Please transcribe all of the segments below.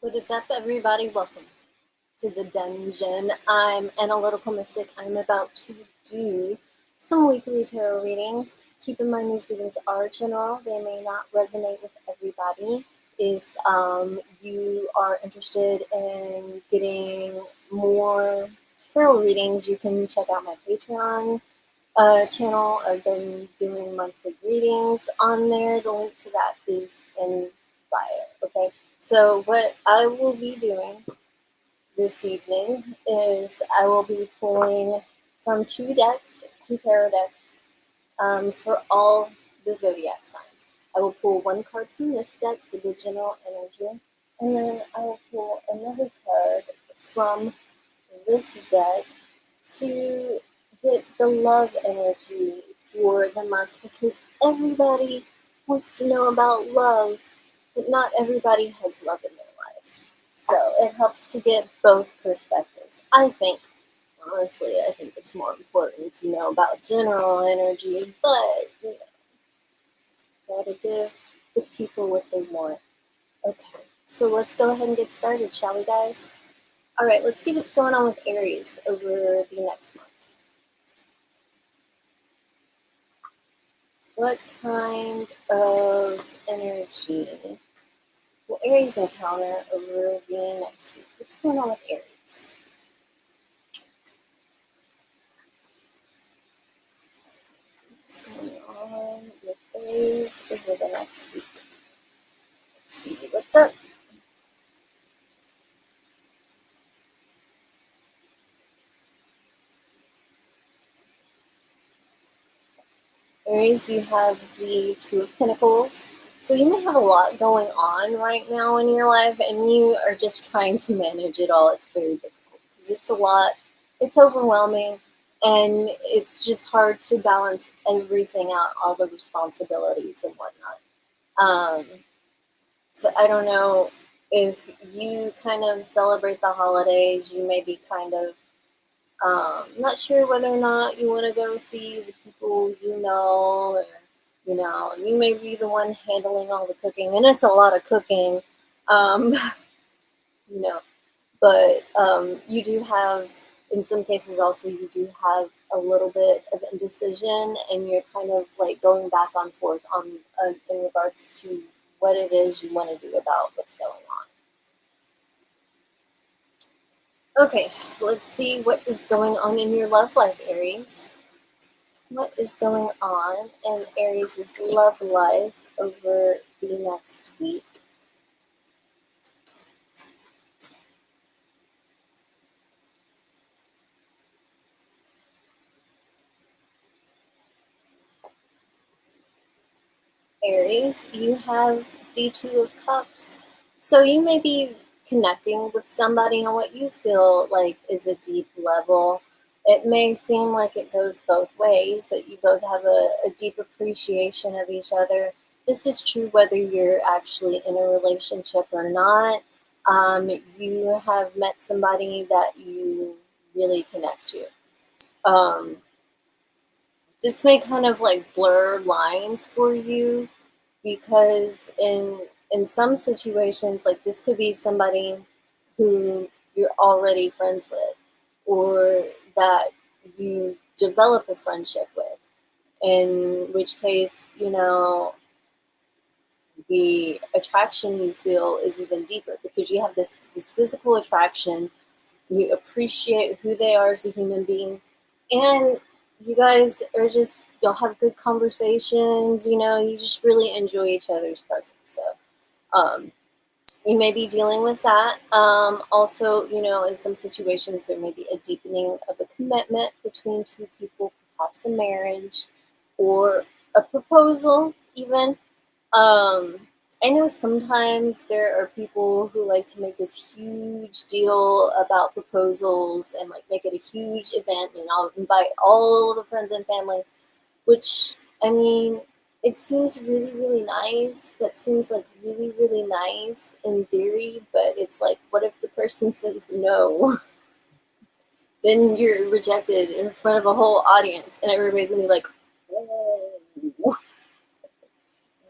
What is up, everybody? Welcome to the dungeon. I'm Analytical Mystic. I'm about to do some weekly tarot readings. Keep in mind these readings are general. They may not resonate with everybody. If you are interested in getting more tarot readings, you can check out my Patreon channel. I've been doing monthly readings on there. The link to that is in bio, okay? So what I will be doing this evening is I will be pulling from two tarot decks, for all the Zodiac signs. I will pull one card from this deck for the general energy, and then I will pull another card from this deck to get the love energy for the month, because everybody wants to know about love, but not everybody has love in their life. So it helps to get both perspectives. I think it's more important to know about general energy, but gotta give the people what they want. Okay, so let's go ahead and get started, shall we, guys? All right, let's see what's going on with Aries over the next month. What kind of energy will Aries encounter over the next week? What's going on with Aries? What's going on with Aries over the next week? Let's see what's up. Aries, you have the Two of Pentacles. So you may have a lot going on right now in your life, and you are just trying to manage it all. It's very difficult because it's a lot. It's overwhelming, and it's just hard to balance everything out, all the responsibilities and whatnot. So I don't know if you kind of celebrate the holidays. You may be kind of not sure whether or not you want to go see the people you know, or, you may be the one handling all the cooking, and it's a lot of cooking, um, you know, but you do have, in some cases also, you do have a little bit of indecision, and you're kind of like going back and forth on in regards to what it is you want to do about what's going on. Okay, let's see what is going on in your love life, Aries. What is going on in Aries' love life over the next week? Aries, you have the Two of Cups. So you may be connecting with somebody on what you feel like is a deep level. It may seem like it goes both ways, that you both have a deep appreciation of each other. This is true whether you're actually in a relationship or not. You have met somebody that you really connect to. This may kind of like blur lines for you, because in some situations, like, this could be somebody who you're already friends with, or that you develop a friendship with, in which case, the attraction you feel is even deeper, because you have this physical attraction. You appreciate who they are as a human being, and you guys are just, you'll have good conversations. You just really enjoy each other's presence. So you may be dealing with that. Also, in some situations there may be a deepening of a commitment between two people, perhaps a marriage or a proposal even. I know sometimes there are people who like to make this huge deal about proposals and like make it a huge event, and I'll invite all the friends and family, which, I mean, it seems really, really nice. That seems like really, really nice in theory, but it's like, what if the person says no? Then you're rejected in front of a whole audience, and everybody's gonna be like, oh,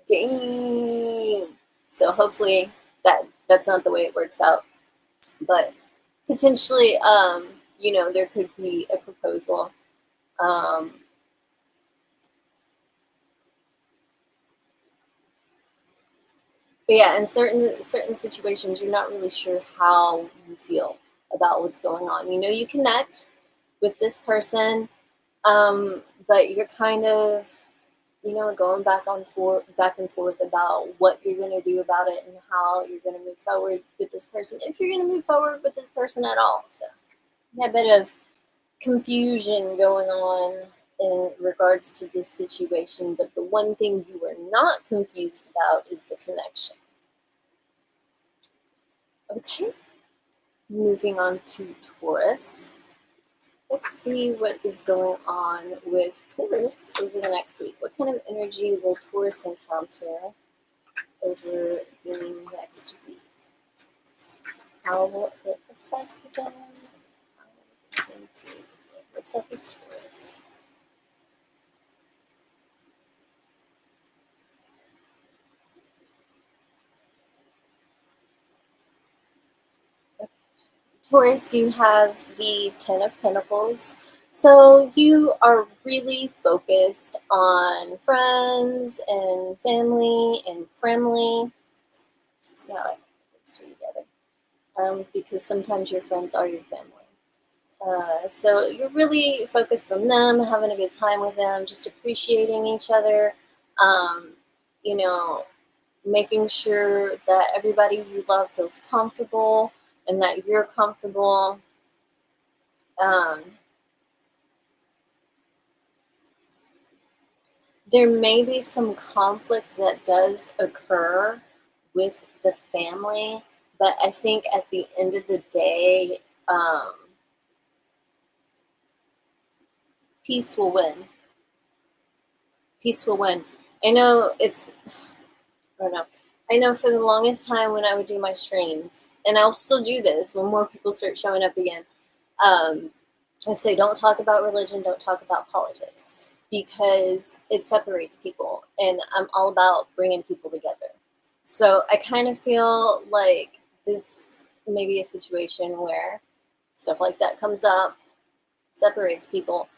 dang. So hopefully that that's not the way it works out. But potentially, there could be a proposal. Um, but yeah, in certain situations, you're not really sure how you feel about what's going on. You connect with this person, but you're kind of going back and forth about what you're going to do about it and how you're going to move forward with this person, if you're going to move forward with this person at all. So a bit of confusion going on in regards to this situation, but the one thing you are not confused about is the connection. Okay, moving on to Taurus. Let's see what is going on with Taurus over the next week. What kind of energy will Taurus encounter over the next week? How will it affect them? What's up with Taurus? Okay. Taurus, you have the Ten of Pentacles. So you are really focused on friends and family and friendly. See how I put those two together. Because sometimes your friends are your family. So you're really focused on them, having a good time with them, just appreciating each other, um, you know, making sure that everybody you love feels comfortable and that you're comfortable. Um, there may be some conflict that does occur with the family, but I think at the end of the day, peace will win. Peace will win. I know it's, I don't know. I know for the longest time when I would do my streams, and I'll still do this when more people start showing up again, I'd say don't talk about religion, don't talk about politics, because it separates people, and I'm all about bringing people together. So I kind of feel like this may be a situation where stuff like that comes up, separates people,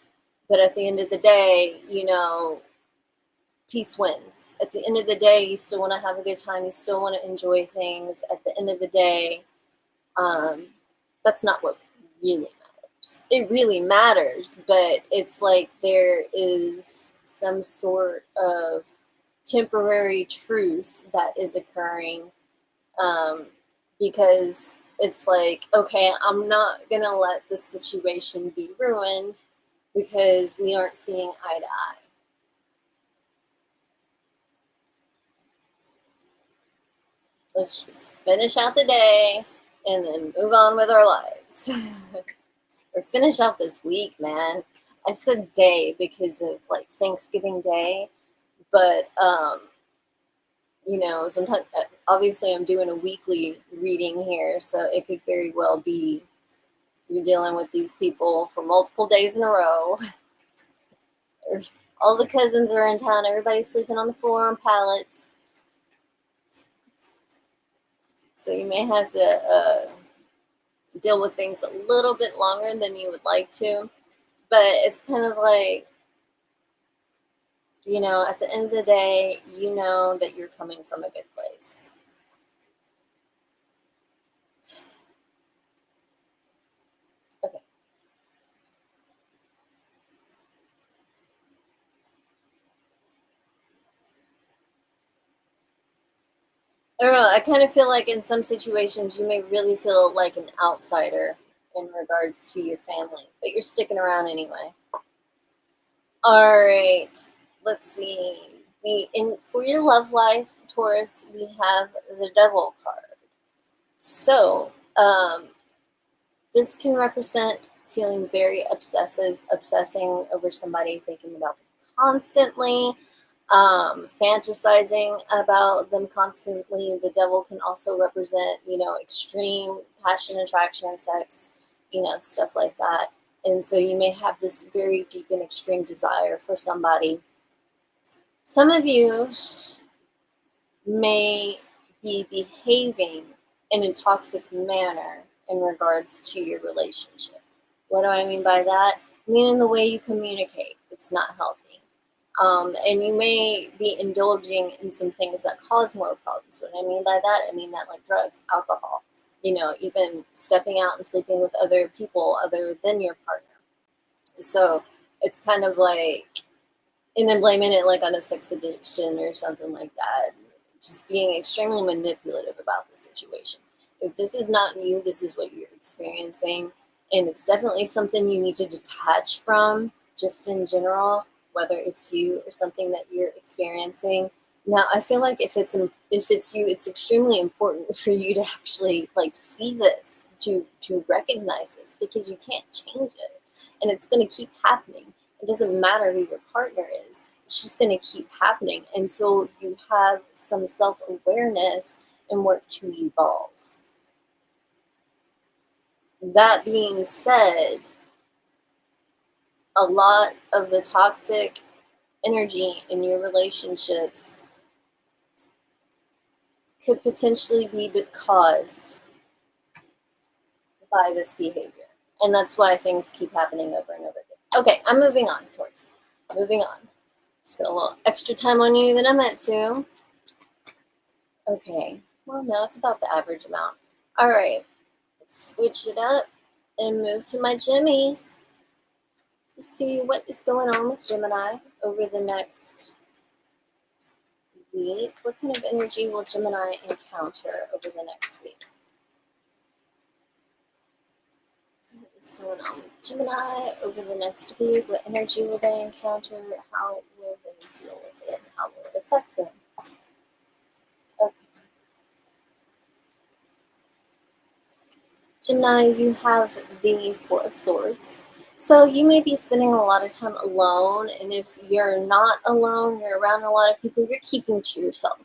but at the end of the day, peace wins. At the end of the day, you still want to have a good time. You still want to enjoy things. At the end of the day, that's not what really matters. It really matters, but it's like there is some sort of temporary truce that is occurring, because it's like, okay, I'm not going to let this situation be ruined because we aren't seeing eye to eye. Let's just finish out the day and then move on with our lives. Or finish out this week, man. I said day because of like Thanksgiving Day, but sometimes obviously I'm doing a weekly reading here, so it could very well be you're dealing with these people for multiple days in a row. All the cousins are in town, everybody's sleeping on the floor on pallets. So you may have to deal with things a little bit longer than you would like to. But it's kind of like, at the end of the day, you know that you're coming from a good place. Okay. I don't know. I kind of feel like in some situations you may really feel like an outsider in regards to your family, but you're sticking around anyway. All right. Let's see. For your love life, Taurus, we have the Devil card. So, this can represent feeling very obsessing over somebody, thinking about them constantly, fantasizing about them constantly. The Devil can also represent, extreme passion, attraction, sex, stuff like that. And so you may have this very deep and extreme desire for somebody. Some of you may be behaving in a toxic manner in regards to your relationship. What do I mean by that? I mean in the way you communicate. It's not healthy. And you may be indulging in some things that cause more problems. What I mean by that, I mean that like drugs, alcohol, even stepping out and sleeping with other people other than your partner. So it's kind of like, and then blaming it like on a sex addiction or something like that. Just being extremely manipulative about the situation. If this is not you, this is what you're experiencing. And it's definitely something you need to detach from, just in general, whether it's you or something that you're experiencing. Now, I feel like if it's you, it's extremely important for you to actually like see this, to recognize this, because you can't change it, and it's going to keep happening. It doesn't matter who your partner is. It's just going to keep happening until you have some self-awareness and work to evolve. That being said, a lot of the toxic energy in your relationships could potentially be caused by this behavior. And that's why things keep happening over and over again. Okay, I'm moving on, of course. Moving on. Spent a little extra time on you than I meant to. Okay, well, no, it's about the average amount. All right, let's switch it up and move to my Jimmies. Let's see what is going on with Gemini over the next week. What kind of energy will Gemini encounter over the next week? What is going on with Gemini over the next week? What energy will they encounter? How will they deal with it? How will it affect them? Okay. Gemini, you have the Four of Swords. So you may be spending a lot of time alone, and if you're not alone, you're around a lot of people, you're keeping to yourself.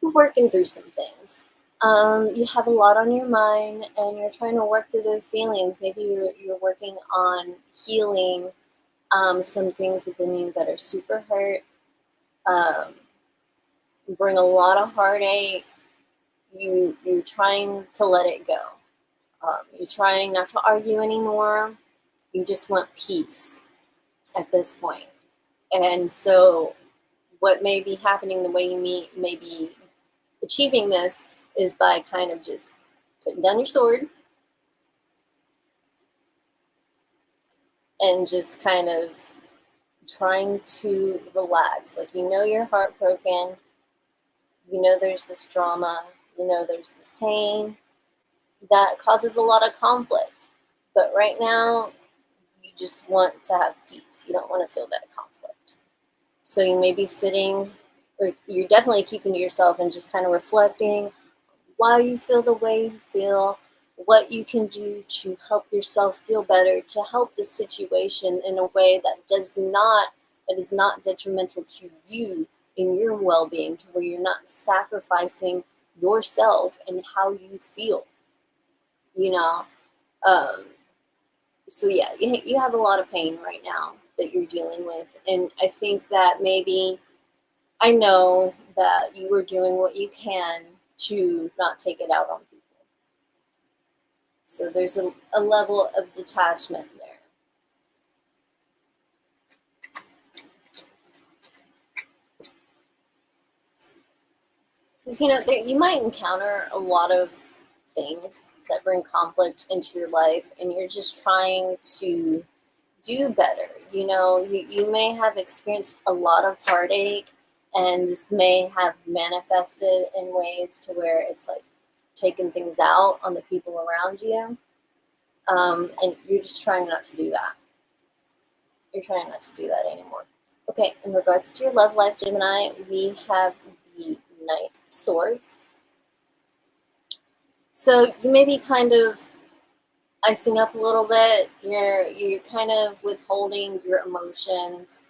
You're working through some things. You have a lot on your mind, and you're trying to work through those feelings. Maybe you're working on healing some things within you that are super hurt, bring a lot of heartache. You're trying to let it go. You're trying not to argue anymore. You just want peace at this point. And so what may be happening, the way you may be achieving this, is by kind of just putting down your sword and just kind of trying to relax. Like, you're heartbroken. There's this drama. There's this pain that causes a lot of conflict. But right now, you just want to have peace. You don't want to feel that conflict. So you may be sitting, or you're definitely keeping to yourself and just kind of reflecting why you feel the way you feel, what you can do to help yourself feel better, to help the situation in a way that is not detrimental to you in your well-being, to where you're not sacrificing yourself and how you feel. So yeah, you have a lot of pain right now that you're dealing with, and I think that maybe, I know that you are doing what you can to not take it out on people. So there's a level of detachment there. Because you might encounter a lot of things that bring conflict into your life, and you're just trying to do better. You may have experienced a lot of heartache, and this may have manifested in ways to where it's like taking things out on the people around you, and you're just trying not to do that. You're trying not to do that anymore. Okay, in regards to your love life, Gemini, we have the Knight of Swords. So you may be kind of icing up a little bit. You're kind of withholding your emotions.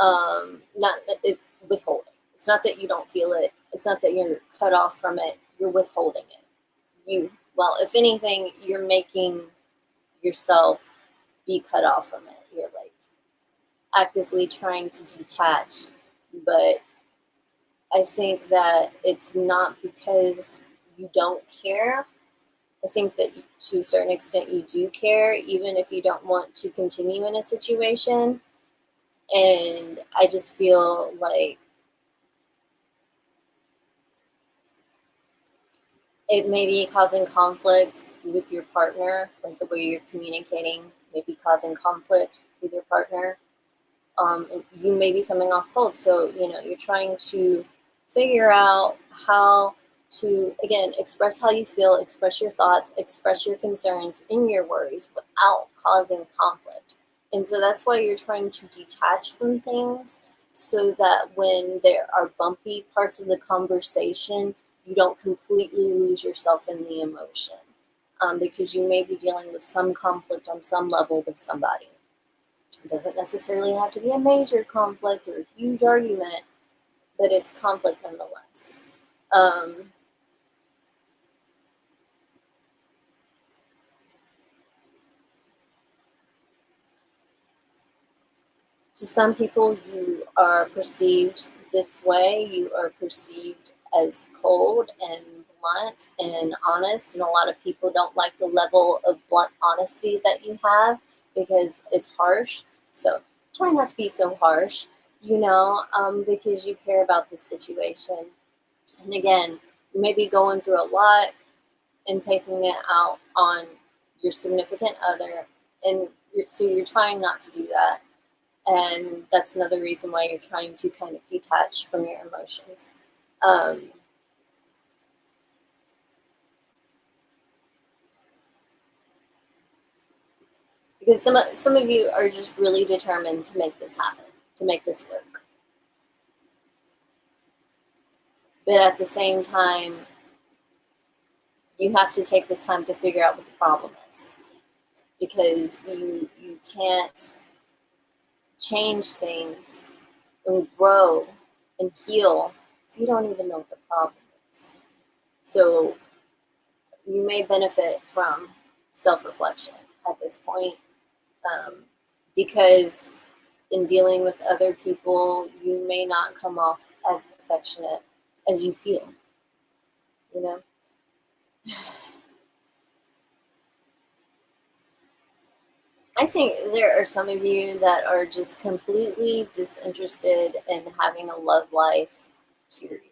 Not it's withholding. It's not that you don't feel it. It's not that you're cut off from it. You're withholding it. Well, if anything, you're making yourself be cut off from it. You're like actively trying to detach, but I think that it's not because you don't care. I think that to a certain extent you do care, even if you don't want to continue in a situation. And I just feel like it may be causing conflict with your partner, like the way you're communicating may be causing conflict with your partner. And you may be coming off cold. So, you're trying to figure out how to, again, express how you feel, express your thoughts, express your concerns in your worries without causing conflict. And so that's why you're trying to detach from things so that when there are bumpy parts of the conversation, you don't completely lose yourself in the emotion. Because you may be dealing with some conflict on some level with somebody. It doesn't necessarily have to be a major conflict or a huge argument, but it's conflict nonetheless. To some people, you are perceived this way. You are perceived as cold and blunt and honest, and a lot of people don't like the level of blunt honesty that you have because it's harsh. So try not to be so harsh, because you care about the situation. And again, you may be going through a lot and taking it out on your significant other, and so you're trying not to do that. And that's another reason why you're trying to kind of detach from your emotions. Because some of you are just really determined to make this happen, to make this work. But at the same time, you have to take this time to figure out what the problem is. Because you can't change things and grow and heal if you don't even know what the problem is. So you may benefit from self-reflection at this point, because in dealing with other people, you may not come off as affectionate as you feel, you know? I think there are some of you that are just completely disinterested in having a love life, period.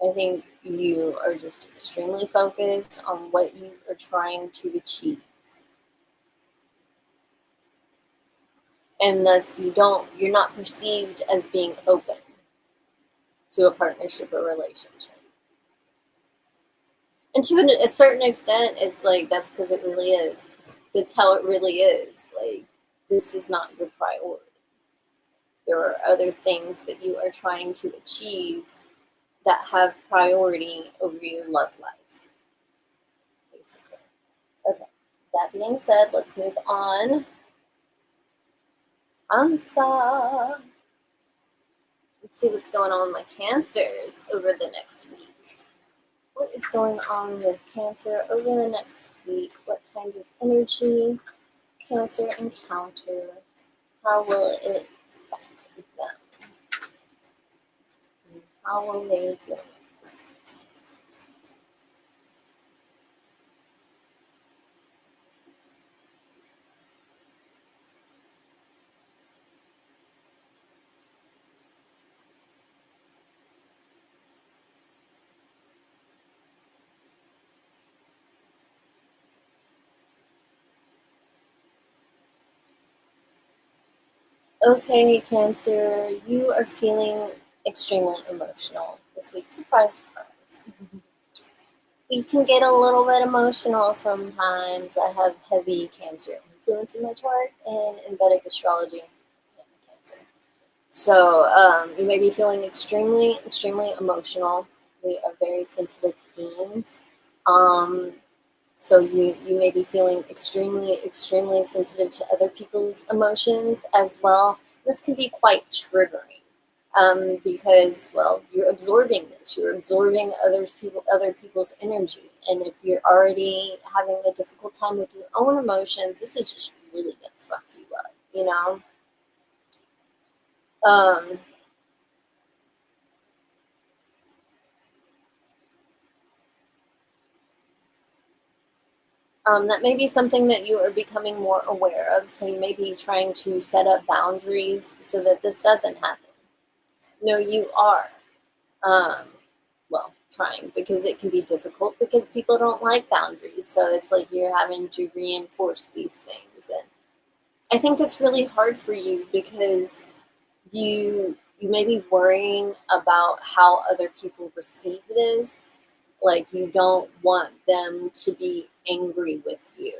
I think you are just extremely focused on what you are trying to achieve. And thus you're not perceived as being open to a partnership or relationship. And to a certain extent, it's like that's because it really is. That's how it really is. Like, this is not your priority. There are other things that you are trying to achieve that have priority over your love life, basically. Okay, that being said, let's move on. Cancer. Let's see what's going on with my Cancers over the next week. What is going on with Cancer over the next week? What kind of energy Cancer encounter? How will it affect them? And how will they deal with it? Okay, Cancer, you are feeling extremely emotional this week. Surprise, surprise. We can get a little bit emotional sometimes. I have heavy Cancer influence in my chart and in Vedic astrology. Yeah, Cancer. So you may be feeling extremely, extremely emotional. We are very sensitive beings. So you may be feeling extremely, extremely sensitive to other people's emotions as well. This can be quite triggering, because, well, you're absorbing this. You're absorbing other people's energy. And if you're already having a difficult time with your own emotions, this is just really going to fuck you up, you know? Um, That may be something that you are becoming more aware of. So you may be trying to set up boundaries so that this doesn't happen. No, you are. Um, well, trying, because it can be difficult because people don't like boundaries. So it's like you're having to reinforce these things. And I think that's really hard for you because you may be worrying about how other people receive this. Like you don't want them to be angry with you.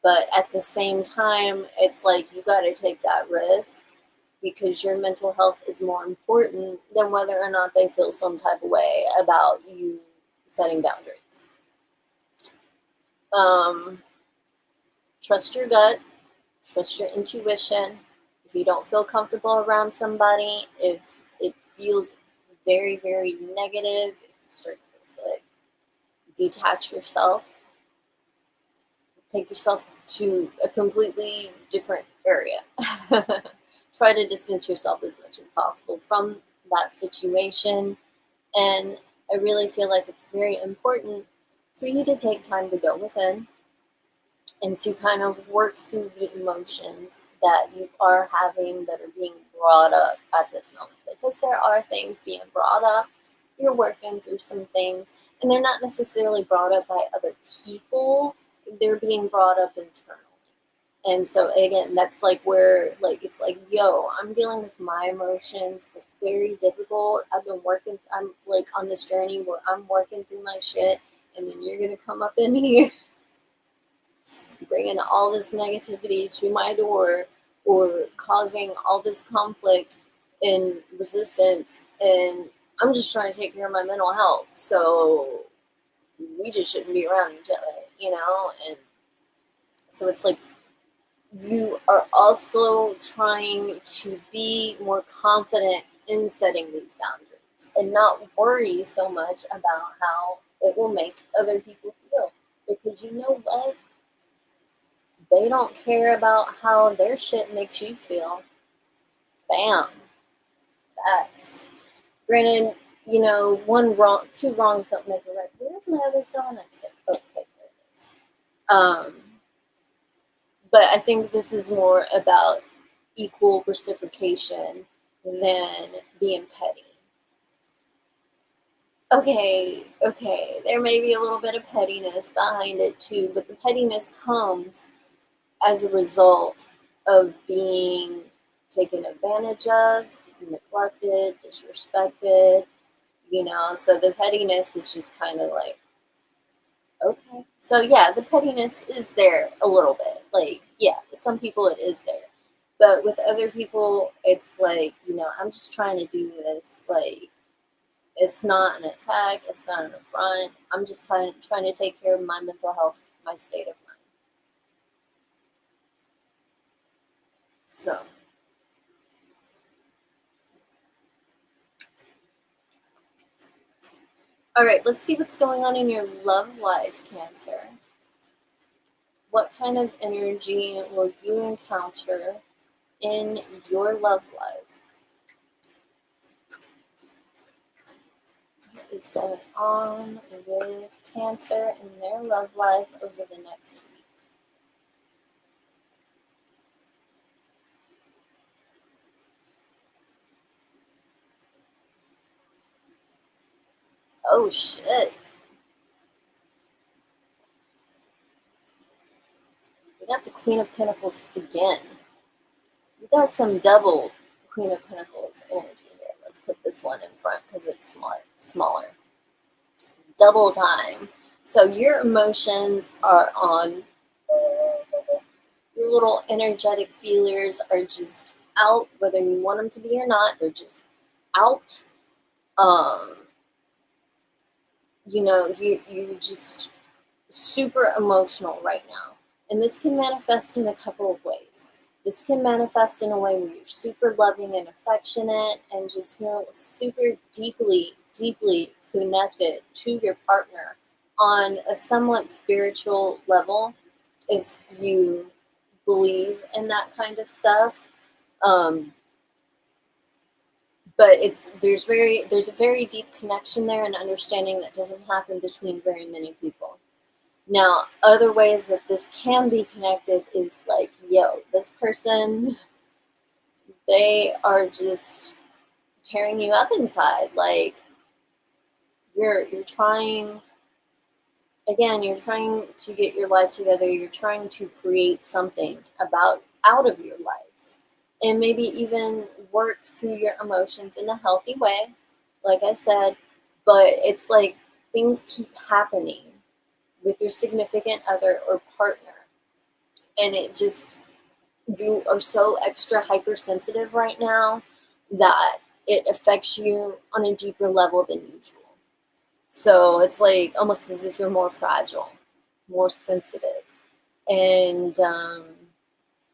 But at the same time, it's like you got to take that risk because your mental health is more important than whether or not they feel some type of way about you setting boundaries. Um, Trust your gut, trust your intuition. If you don't feel comfortable around somebody, if it feels very, very negative, if you start to feel sick, detach yourself, take yourself to a completely different area. Try to distance yourself as much as possible from that situation. And I really feel like it's very important for you to take time to go within and to kind of work through the emotions that you are having that are being brought up at this moment. Because there are things being brought up, you're working through some things, and they're not necessarily brought up by other people, they're being brought up internally. And so again, that's like where like it's like, yo, I'm dealing with my emotions. They're very difficult. I'm like on this journey where I'm working through my shit, and then you're gonna come up in here bringing all this negativity to my door or causing all this conflict and resistance, and I'm just trying to take care of my mental health. So we just shouldn't be around each other. And so it's like you are also trying to be more confident in setting these boundaries and not worry so much about how it will make other people feel. Because you know what? They don't care about how their shit makes you feel. Bam. Facts. Granted, two wrongs don't make a right. Where's my other selenite stick? Okay, there it is. But I think this is more about equal reciprocation than being petty. Okay, there may be a little bit of pettiness behind it too, but the pettiness comes as a result of being taken advantage of, neglected, disrespected, so the pettiness is just kind of like, okay. So yeah, the pettiness is there a little bit. Like, yeah, some people it is there. But with other people, it's like, I'm just trying to do this. Like, it's not an attack, it's not an affront. I'm just trying to take care of my mental health, my state of mind. So, all right, let's see what's going on in your love life, Cancer. What kind of energy will you encounter in your love life? What is going on with Cancer in their love life over the next week? Oh shit. We got the Queen of Pentacles again. We got some double Queen of Pentacles energy there. Let's put this one in front because it's smaller. Double time. So your emotions are on. Your little energetic feelers are just out, whether you want them to be or not. They're just out. Um, you're just super emotional right now. And this can manifest in a couple of ways. This can manifest in a way where you're super loving and affectionate and just feel super deeply, deeply connected to your partner on a somewhat spiritual level if you believe in that kind of stuff. Um, but there's a very deep connection there and understanding that doesn't happen between very many people. Now, other ways that this can be connected is like, yo, this person, they are just tearing you up inside. Like, you're trying, again, you're trying to get your life together. You're trying to create something out of your life, and maybe even work through your emotions in a healthy way, like I said. But it's like things keep happening with your significant other or partner, and it just, you are so extra hypersensitive right now that it affects you on a deeper level than usual. So it's like almost as if you're more fragile, more sensitive. And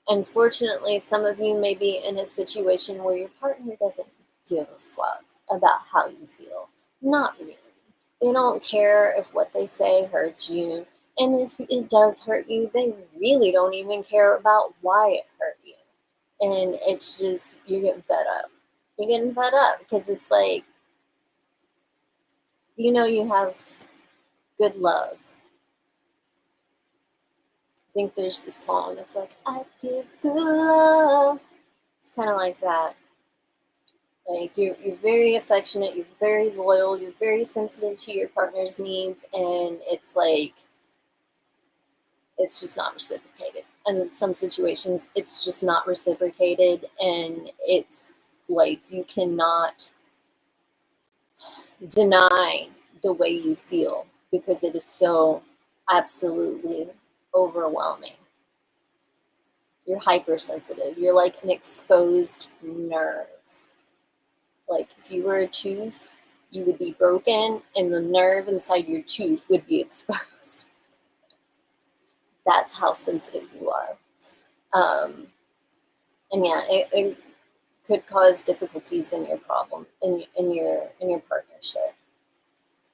unfortunately, some of you may be in a situation where your partner doesn't give a fuck about how you feel. Not really. They don't care if what they say hurts you. And if it does hurt you, they really don't even care about why it hurt you. And it's just, you're getting fed up. You're getting fed up because it's like, you have good love. I think there's this song that's like, I give good love. It's kind of like that. Like, you're very affectionate, you're very loyal, you're very sensitive to your partner's needs, and it's like, it's just not reciprocated. And in some situations, it's just not reciprocated, and it's like you cannot deny the way you feel because it is so absolutely overwhelming. You're hypersensitive. You're like an exposed nerve. Like, if you were a tooth, you would be broken and the nerve inside your tooth would be exposed. That's how sensitive you are. And yeah, it could cause difficulties in your problem, in your partnership.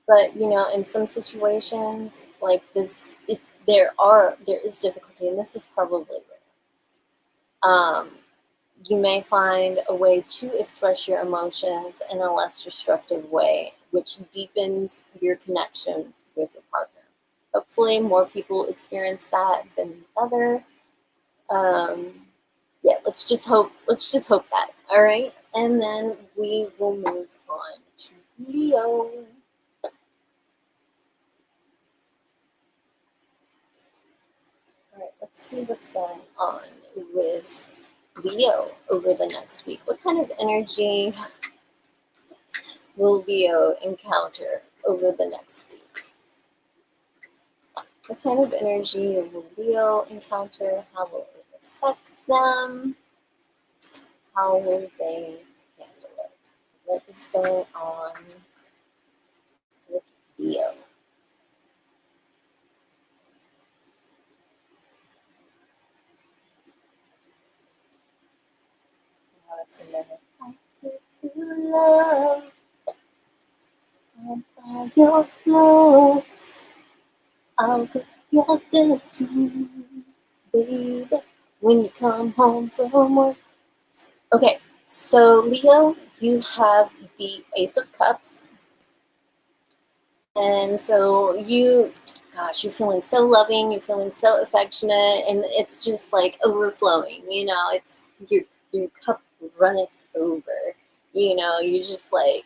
But in some situations like this, if there is difficulty, and this is probably rare, you may find a way to express your emotions in a less destructive way, which deepens your connection with your partner. Hopefully, more people experience that than the other. Yeah, let's just hope. Let's just hope that. All right, and then we will move on to Leo. All right, let's see what's going on with Leo over the next week. What kind of energy will Leo encounter over the next week? What kind of energy will Leo encounter? How will it affect them? How will they handle it? What is going on with Leo? What's in their head? I give you love. I'll buy your clothes. I'll cook your dinner too, baby, when you come home from work. Okay, so Leo, you have the Ace of Cups. And so gosh, you're feeling so loving, you're feeling so affectionate, and it's just like overflowing, it's your cup runneth over, you're just like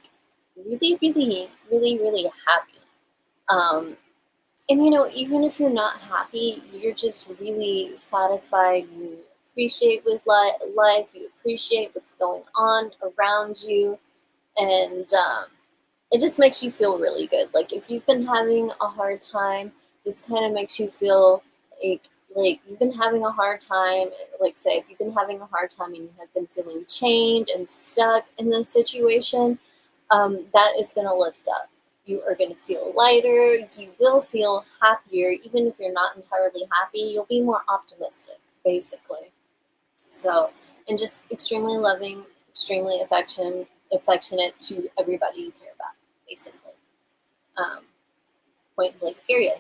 really, really, really, really happy. And even if you're not happy, you're just really satisfied. You appreciate with life, you appreciate what's going on around you, and it just makes you feel really good. Like, if you've been having a hard time, this kind of makes you feel like you've been having a hard time. Like, say, if you've been having a hard time and you have been feeling chained and stuck in this situation, that is going to lift up. You are going to feel lighter. You will feel happier. Even if you're not entirely happy, you'll be more optimistic, basically. So, and just extremely loving, extremely affectionate to everybody you care about, basically. Point blank, period.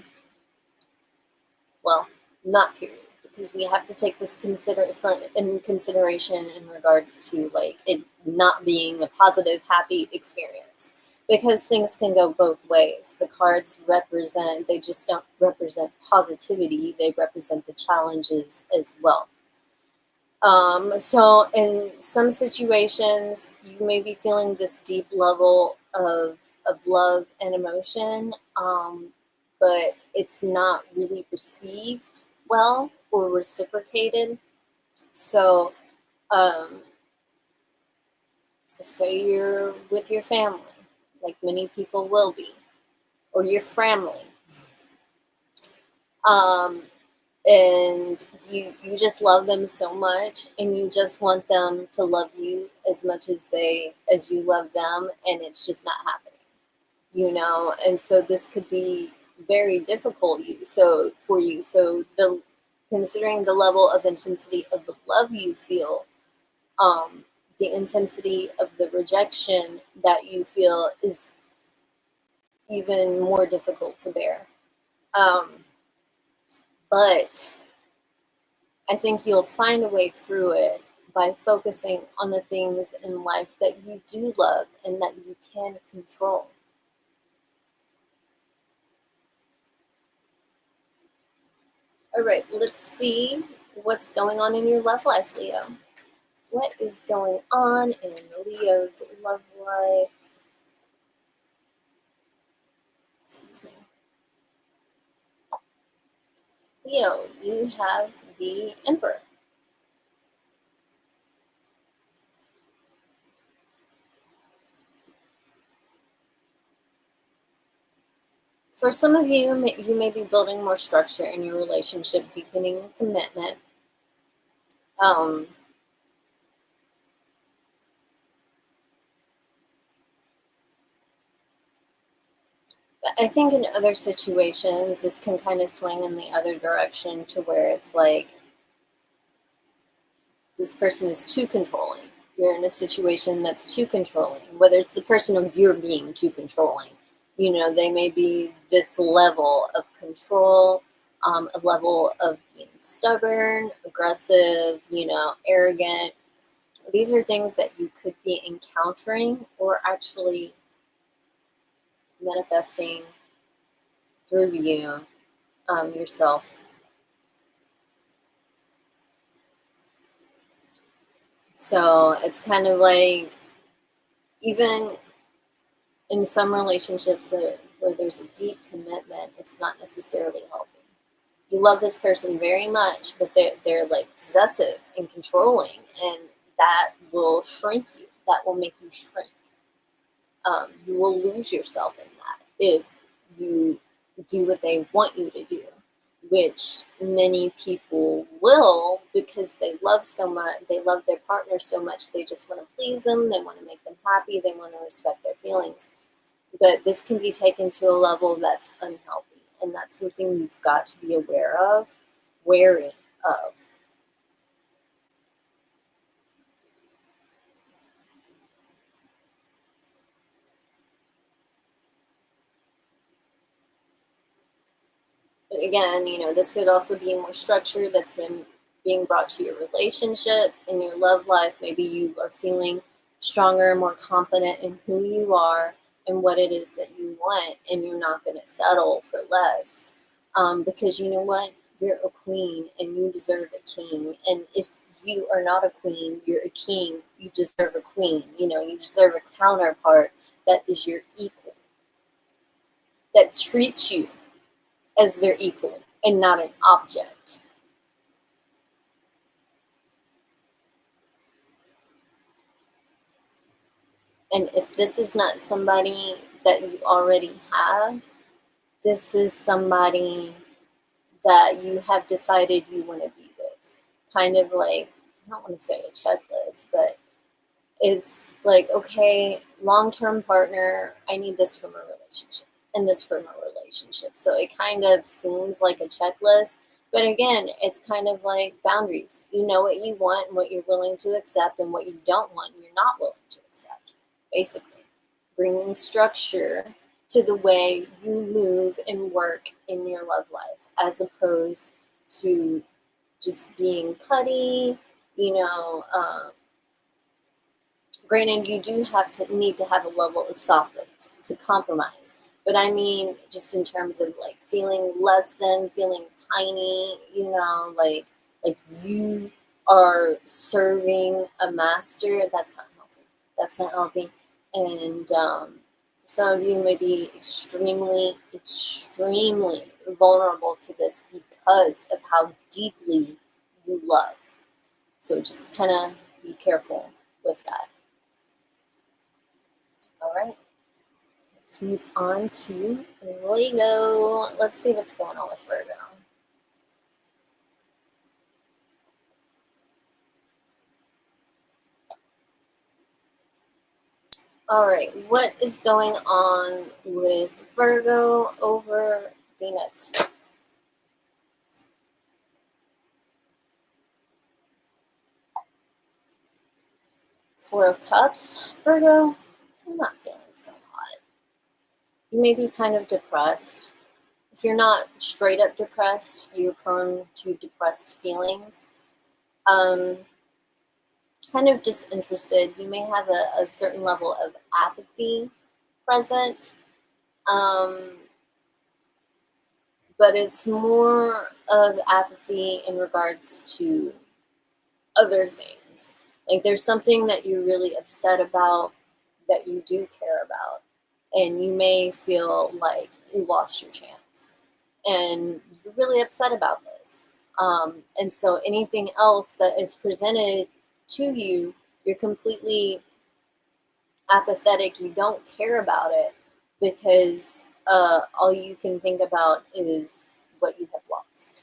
Well, not period, because we have to take this in consideration in regards to like it not being a positive, happy experience. because things can go both ways. The cards represent, they just don't represent positivity, they represent the challenges as well. So in some situations, you may be feeling this deep level of love and emotion, but it's not really received well or reciprocated. So, um, so you're with your family, like many people will be, or your family. Um, and you just love them so much, and you just want them to love you as much as you love them, and it's just not happening. And so this could be very difficult for you. So the considering the level of intensity of the love you feel, the intensity of the rejection that you feel is even more difficult to bear. Um, but I think you'll find a way through it by focusing on the things in life that you do love and that you can control. All right, let's see what's going on in your love life, Leo. What is going on in Leo's love life? Excuse me. Leo, you have the Emperor. For some of you, you may be building more structure in your relationship, deepening the commitment. Um, but I think in other situations, this can kind of swing in the other direction to where it's like this person is too controlling. You're in a situation that's too controlling, whether it's the person or you're being too controlling. They may be this level of control, a level of being stubborn, aggressive, arrogant. These are things that you could be encountering or actually manifesting through you yourself. So it's kind of like, even in some relationships where there's a deep commitment, it's not necessarily healthy. You love this person very much, but they're like possessive and controlling, and that will shrink you. That will make you shrink. You will lose yourself in that if you do what they want you to do, which many people will, because they love so much. They love their partner so much. They just want to please them. They want to make them happy. They want to respect their feelings. But this can be taken to a level that's unhealthy, and that's something you've got to be aware of, wary of. But again, this could also be more structure that's been being brought to your relationship, in your love life. Maybe you are feeling stronger, more confident in who you are and what it is that you want, and you're not going to settle for less. Because you know what? You're a queen and you deserve a king. And if you are not a queen, you're a king, you deserve a queen. You deserve a counterpart that is your equal, that treats you as their equal and not an object. And if this is not somebody that you already have, this is somebody that you have decided you want to be with. Kind of like, I don't want to say a checklist, but it's like, okay, long-term partner, I need this from a relationship and this from a relationship. So it kind of seems like a checklist, but again, it's kind of like boundaries. You know what you want and what you're willing to accept, and what you don't want and you're not willing to accept. Basically, bringing structure to the way you move and work in your love life, as opposed to just being putty, you know, Granted, you do need to have a level of softness to compromise. But I mean, just in terms of like feeling less than, feeling tiny, like you are serving a master. That's not healthy. That's not healthy. And some of you may be extremely, extremely vulnerable to this because of how deeply you love. So just kind of be careful with that. All right, let's move on to Lego. Let's see what's going on with Virgo. All right, what is going on with Virgo over the next week? Four of Cups, Virgo, I'm not feeling so hot. You may be kind of depressed. If you're not straight up depressed, you're prone to depressed feelings. Kind of disinterested. You may have a certain level of apathy present, but it's more of apathy in regards to other things. Like there's something that you're really upset about that you do care about, and you may feel like you lost your chance, and you're really upset about this. And so anything else that is presented to you, you're completely apathetic. You don't care about it because all you can think about is what you have lost.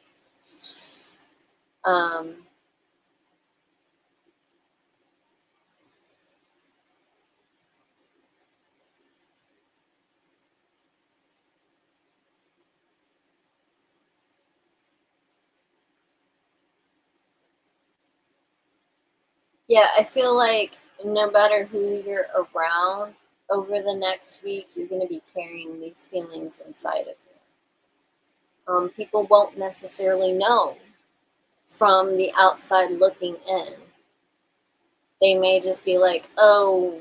Yeah, I feel like no matter who you're around over the next week, you're going to be carrying these feelings inside of you. People won't necessarily know from the outside looking in. They may just be like, oh,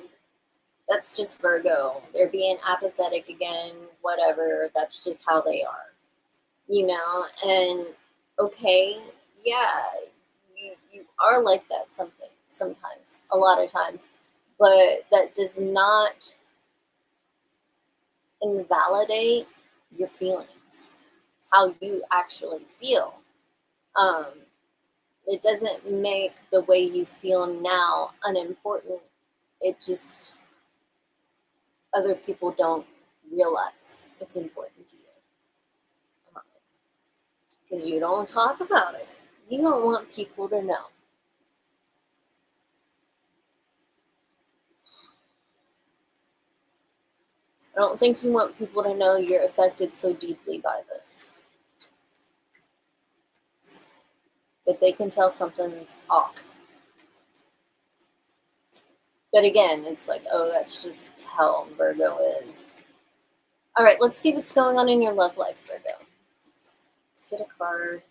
that's just Virgo. They're being apathetic again, whatever. That's just how they are, And okay, yeah, you are like that sometimes, a lot of times, but that does not invalidate your feelings, how you actually feel. Um, it doesn't make the way you feel now unimportant. It just, other people don't realize it's important to you because you don't talk about it. You don't want people to know. I don't think you want people to know you're affected so deeply by this. That they can tell something's off. But again, it's like, oh, that's just how Virgo is. All right, let's see what's going on in your love life, Virgo. Let's get a card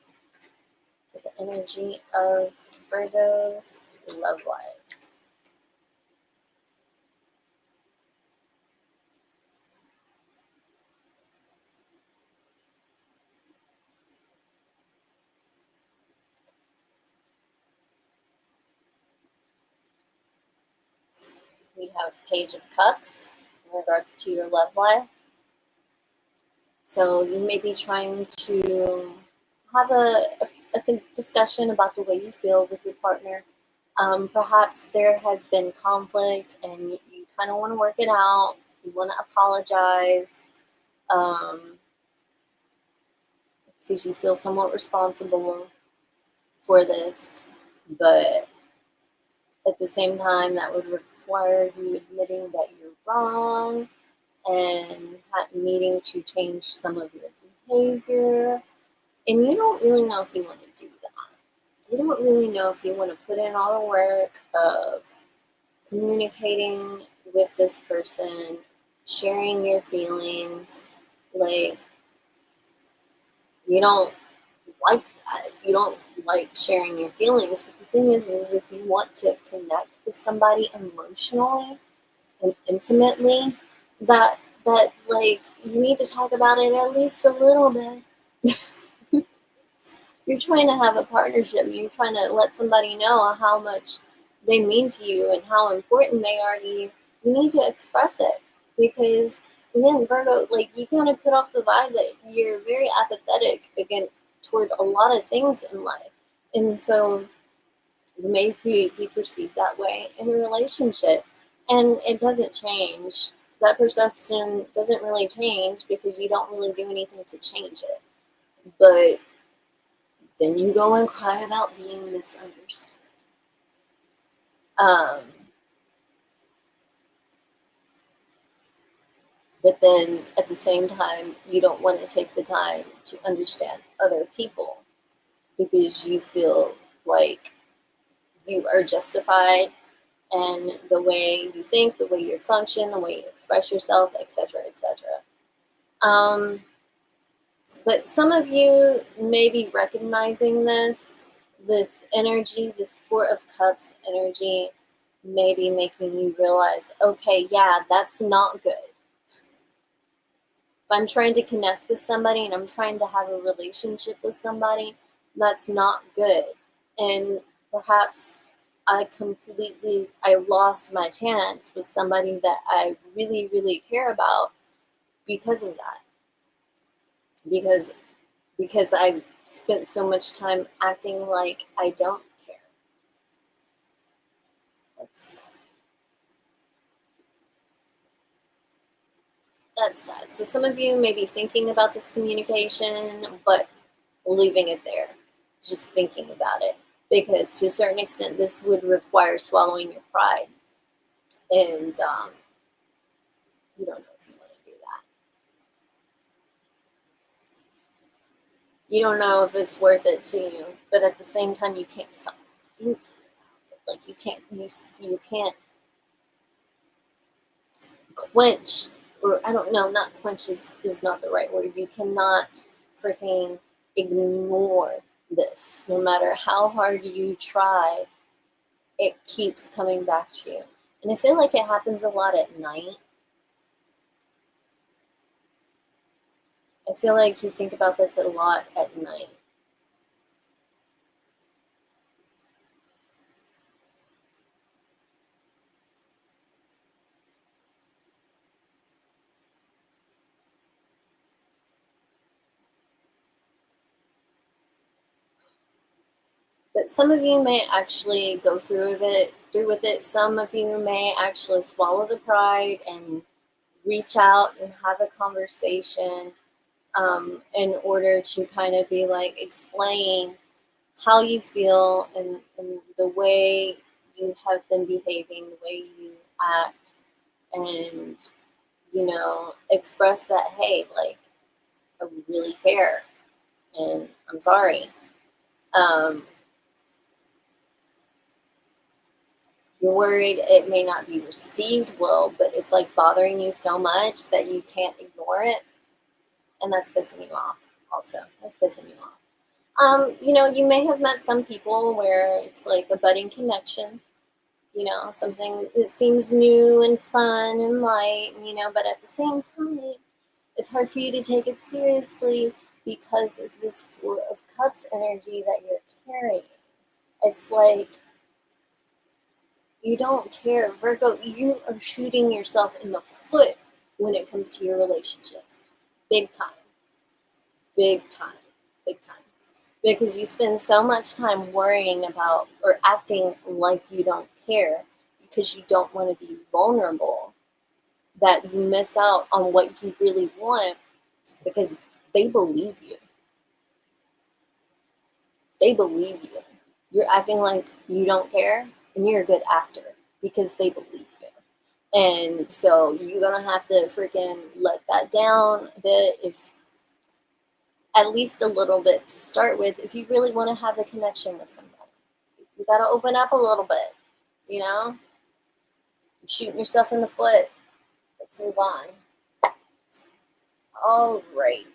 for the energy of Virgo's love life. We have Page of Cups in regards to your love life. So you may be trying to have a discussion about the way you feel with your partner. Perhaps there has been conflict and you kind of want to work it out. You want to apologize because you feel somewhat responsible for this. But at the same time, that would require you admitting that you're wrong and needing to change some of your behavior. And you don't really know if you want to do that. You don't really know if you want to put in all the work of communicating with this person, sharing your feelings. Like, you don't like that. You don't like sharing your feelings with the thing is if you want to connect with somebody emotionally and intimately, that like you need to talk about it at least a little bit. You're trying to have a partnership. You're trying to let somebody know how much they mean to you and how important they are to you. You need to express it, because then Virgo, like, you kind of put off the vibe that you're very apathetic again toward a lot of things in life, and so you may be perceived that way in a relationship, and it doesn't change. That perception doesn't really change because you don't really do anything to change it. But then you go and cry about being misunderstood. Um, but then at the same time, you don't want to take the time to understand other people because you feel like you are justified and the way you think, the way you function, the way you express yourself, etc., etc. But some of you may be recognizing this energy, this Four of Cups energy, may be making you realize, okay, yeah, that's not good. If I'm trying to connect with somebody and I'm trying to have a relationship with somebody, that's not good. And perhaps I lost my chance with somebody that I really, really care about because of that. Because I've spent so much time acting like I don't care. That's sad. So some of you may be thinking about this communication, but leaving it there, just thinking about it. Because to a certain extent, this would require swallowing your pride. And you don't know if you want to do that. You don't know if it's worth it to you, but at the same time, you can't stop thinking about it. Like you can't quench, or I don't know, not quench is not the right word. You cannot freaking ignore this. No matter how hard you try, it keeps coming back to you. And I feel like it happens a lot at night. I feel like you think about this a lot at night. But some of you may actually go through with it. Some of you may actually swallow the pride and reach out and have a conversation in order to kind of be like explain how you feel and the way you have been behaving, the way you act, and express that, hey, like, I really care and I'm sorry. Um, you're worried it may not be received well, but it's like bothering you so much that you can't ignore it, and that's pissing you off. Also, that's pissing you off. You may have met some people where it's like a budding connection, something that seems new and fun and light, but at the same time, it's hard for you to take it seriously because of this Four of Cups energy that you're carrying. It's like you don't care. Virgo, you are shooting yourself in the foot when it comes to your relationships. Big time. Big time. Big time. Because you spend so much time worrying about or acting like you don't care because you don't want to be vulnerable, that you miss out on what you really want because they believe you. They believe you. You're acting like you don't care and you're a good actor because they believe you. And so you're going to have to freaking let that down a bit, if at least a little bit to start with, if you really want to have a connection with somebody. You got to open up a little bit, You're shooting yourself in the foot. Let's move on. All right.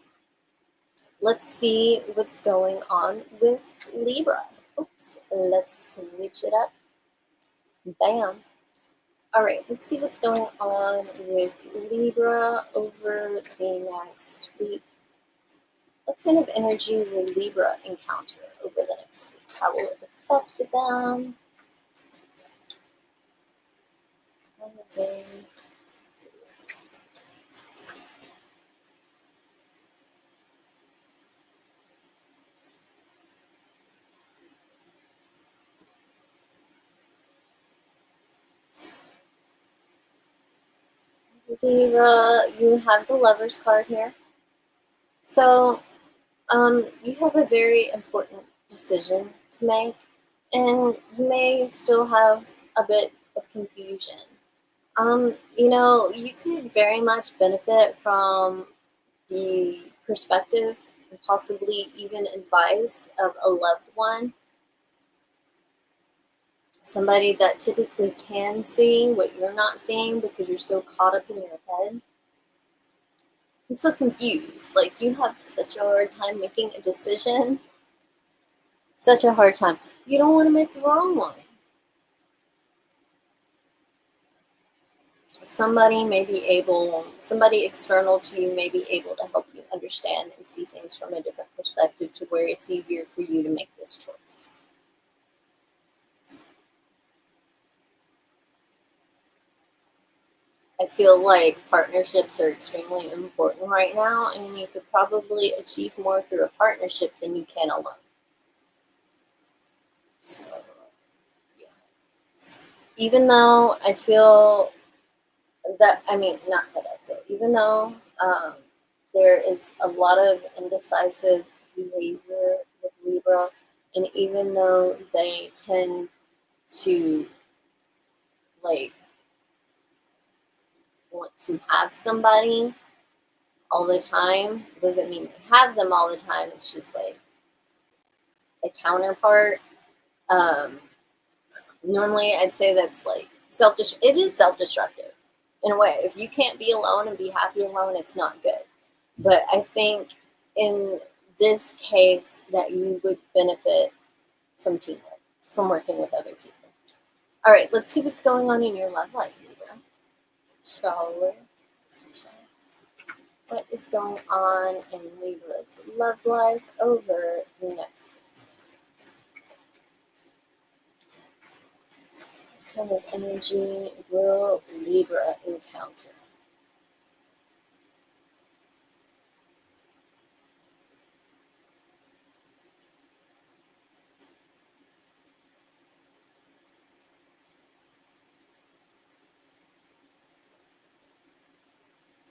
Let's see what's going on with Libra. Oops, let's switch it up. Bam. Alright, let's see what's going on with Libra over the next week. What kind of energy will Libra encounter over the next week? How will it affect them? Libra, you have the Lovers card here. So, you have a very important decision to make, and you may still have a bit of confusion. You could very much benefit from the perspective and possibly even advice of a loved one, somebody that typically can see what you're not seeing because you're so caught up in your head. I'm so confused. Like, you have such a hard time making a decision. Such a hard time. You don't want to make the wrong one. Somebody external to you may be able to help you understand and see things from a different perspective to where it's easier for you to make this choice. I feel like partnerships are extremely important right now, and you could probably achieve more through a partnership than you can alone. So, yeah. Even though I feel not that I feel, even though there is a lot of indecisive behavior with Libra, and even though they tend to like want to have somebody all the time, doesn't mean they have them all the time. It's just like a counterpart. Um, Normally, I'd say that's like it is self-destructive in a way. If you can't be alone and be happy alone, it's not good. But I think in this case that you would benefit from teamwork, from working with other people. All right, let's see what's going on in your love life, Libra. Shall we? What is going on in Libra's love life over the next week? What kind of energy will Libra encounter?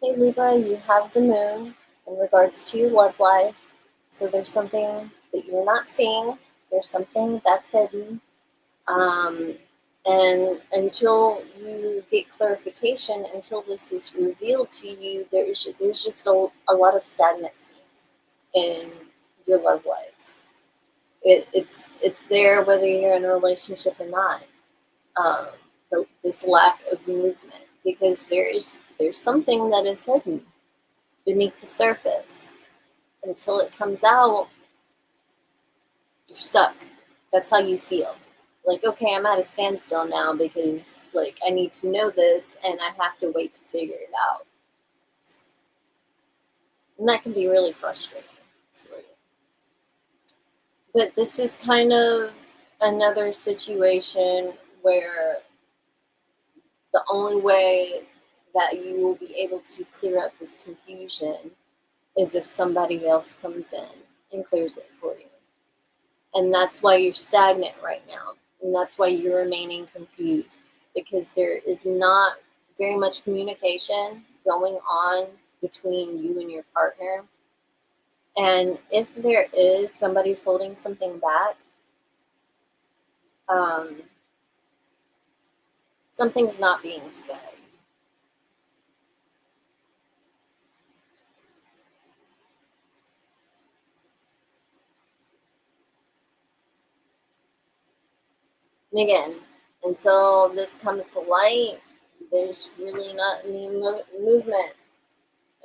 Hey Libra, you have the moon in regards to your love life. So there's something that you're not seeing. There's something that's hidden. And until you get clarification, until this is revealed to you, there's just a lot of stagnancy in your love life. It's there whether you're in a relationship or not. Um, this lack of movement, because there's something that is hidden beneath the surface. Until it comes out, you're stuck. That's how you feel. Like, okay, I'm at a standstill now because, like, I need to know this and I have to wait to figure it out. And that can be really frustrating for you. But this is kind of another situation where the only way that you will be able to clear up this confusion is if somebody else comes in and clears it for you. And that's why you're stagnant right now. And that's why you're remaining confused, because there is not very much communication going on between you and your partner. And if there is, somebody's holding something back, something's not being said. And again, until this comes to light, there's really not any movement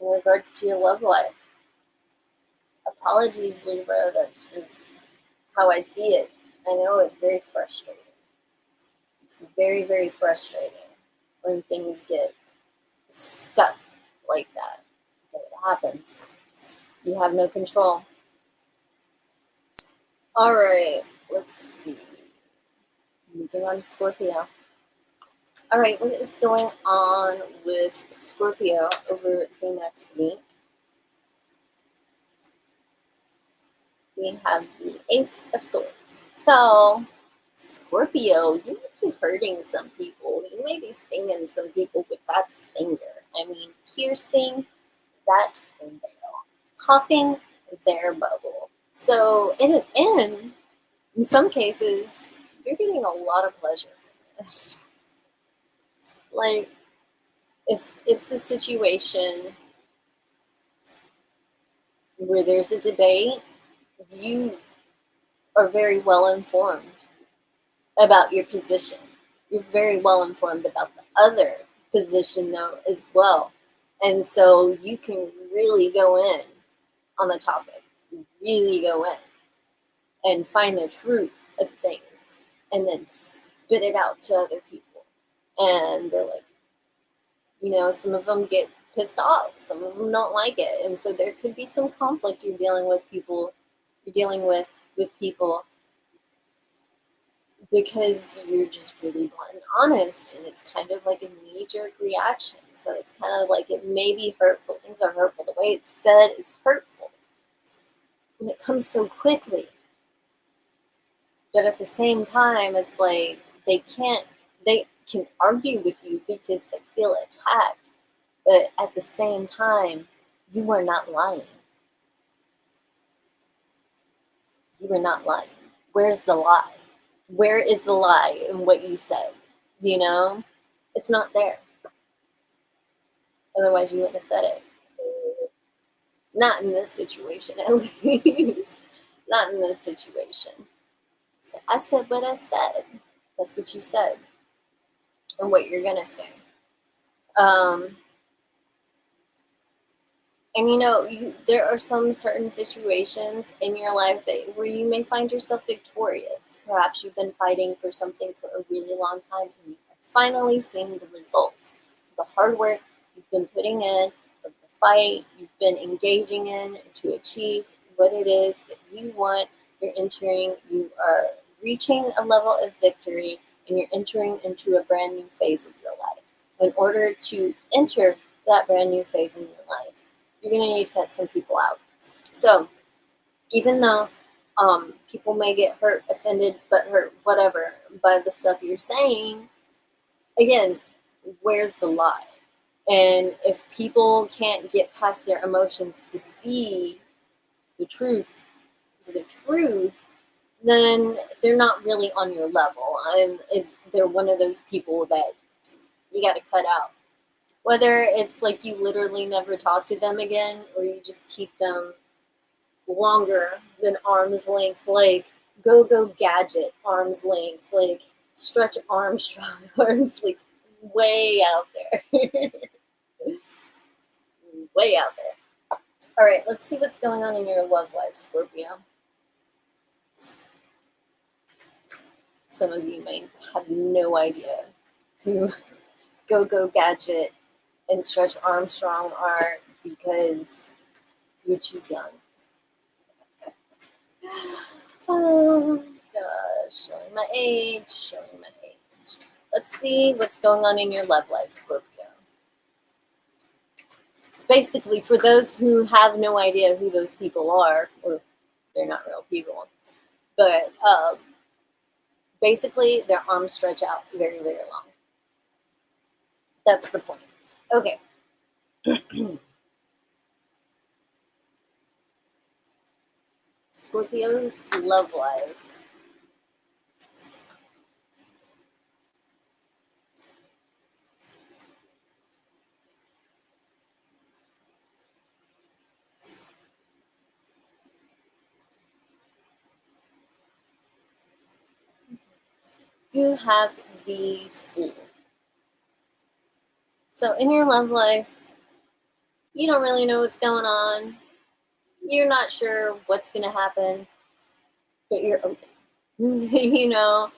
in regards to your love life. Apologies, Libra, that's just how I see it. I know it's very frustrating. It's very, very frustrating when things get stuck like that. But it happens. You have no control. All right, let's see. Moving on to Scorpio. All right, what is going on with Scorpio over the next week? We have the Ace of Swords. So, Scorpio, you may be hurting some people. You may be stinging some people with that stinger. I mean, piercing that veil, popping their bubble. So, in some cases, you're getting a lot of pleasure from this. Like, if it's a situation where there's a debate, you are very well informed about your position. You're very well informed about the other position, though, as well. And so you can really go in on the topic, really go in and find the truth of things and then spit it out to other people. And they're like, some of them get pissed off, some of them don't like it. And so there could be some conflict. You're dealing with people because you're just really blunt and honest, and it's kind of like a knee-jerk reaction. So it's kind of like it may be hurtful. Things are hurtful. The way it's said, it's hurtful. And it comes so quickly. But at the same time, it's like they can argue with you because they feel attacked. But at the same time, you are not lying. You are not lying. Where's the lie? Where is the lie in what you said? It's not there. Otherwise, you wouldn't have said it. Not in this situation, at least. Not in this situation. So I said what I said. That's what you said. And what you're going to say. And there are some certain situations in your life where you may find yourself victorious. Perhaps you've been fighting for something for a really long time and you are finally seeing the results. The hard work you've been putting in, the fight you've been engaging in to achieve what it is that you want. You are reaching a level of victory and you're entering into a brand new phase of your life. In order to enter that brand new phase in your life, you're going to need to cut some people out. So, even though people may get hurt, offended, butthurt, whatever, by the stuff you're saying, again, where's the lie? And if people can't get past their emotions to see the truth, then they're not really on your level. And they're one of those people that you got to cut out. Whether it's like you literally never talk to them again or you just keep them longer than arm's length, like go gadget arm's length, like Stretch Armstrong arms, like way out there. Way out there. All right, let's see what's going on in your love life, Scorpio. Some of you may have no idea who Go Gadget and Stretch Armstrong are because you're too young. Oh gosh, showing my age. Let's see what's going on in your love life, Scorpio. Basically, for those who have no idea who those people are, or they're not real people, but basically their arms stretch out very, very long. That's the point. Okay. Scorpio's love life. You have the Fool. So in your love life, you don't really know what's going on. You're not sure what's going to happen, but you're open. You know,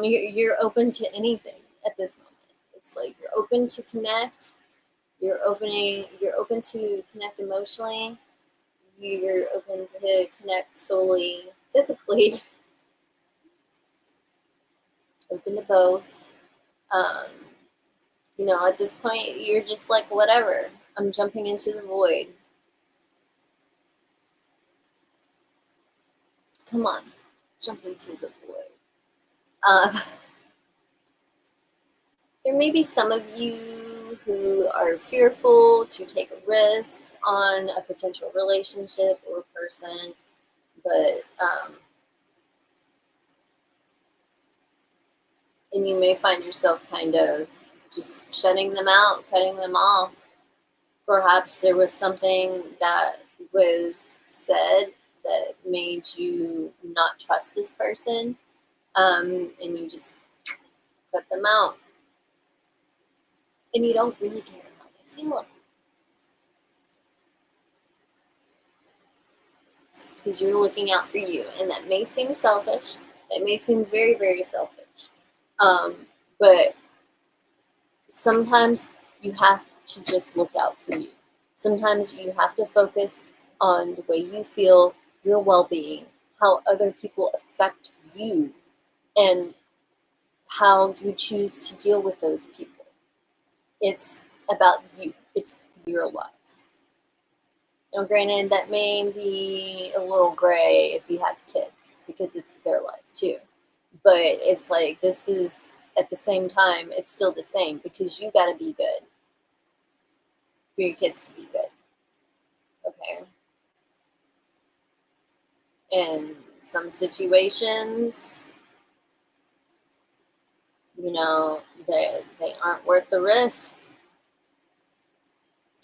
you're open to anything at this moment. It's like you're open to connect. You're open to connect emotionally. You're open to connect solely physically. Open to both. Um, at this point, you're just like, whatever. I'm jumping into the void. Come on, jump into the void. Um, there may be some of you who are fearful to take a risk on a potential relationship or person, but and you may find yourself kind of just shutting them out, cutting them off. Perhaps there was something that was said that made you not trust this person, and you just cut them out, and you don't really care how they feel because you're looking out for you, and that may seem selfish. That may seem very, very selfish, um, but sometimes you have to just look out for you. Sometimes you have to focus on the way you feel, your well-being, how other people affect you, and how you choose to deal with those people. It's about you. It's your life. Now, granted, that may be a little gray if you have kids because it's their life too. But it's like this is at the same time, it's still the same because you got to be good for your kids to be good. Okay. In some situations, they aren't worth the risk.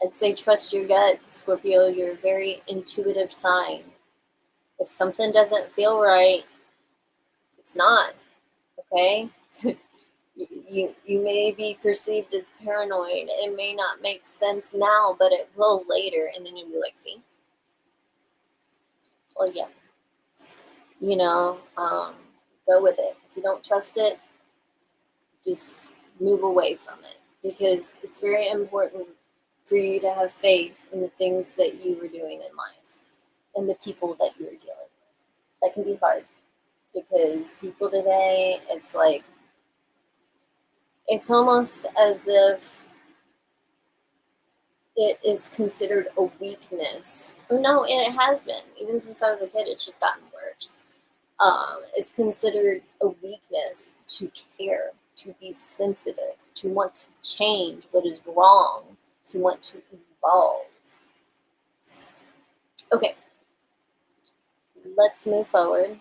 I'd say trust your gut, Scorpio. You're a very intuitive sign. If something doesn't feel right, it's not. Okay? you may be perceived as paranoid. It may not make sense now, but it will later. And then you'll be like, see? Well, yeah. Go with it. If you don't trust it, just move away from it because it's very important for you to have faith in the things that you are doing in life and the people that you're dealing with. That can be hard because people today, it's like, it's almost as if it is considered a weakness. Or no, and it has been. Even since I was a kid, it's just gotten worse. It's considered a weakness to care, to be sensitive, to want to change what is wrong, to want to evolve. Okay, let's move forward.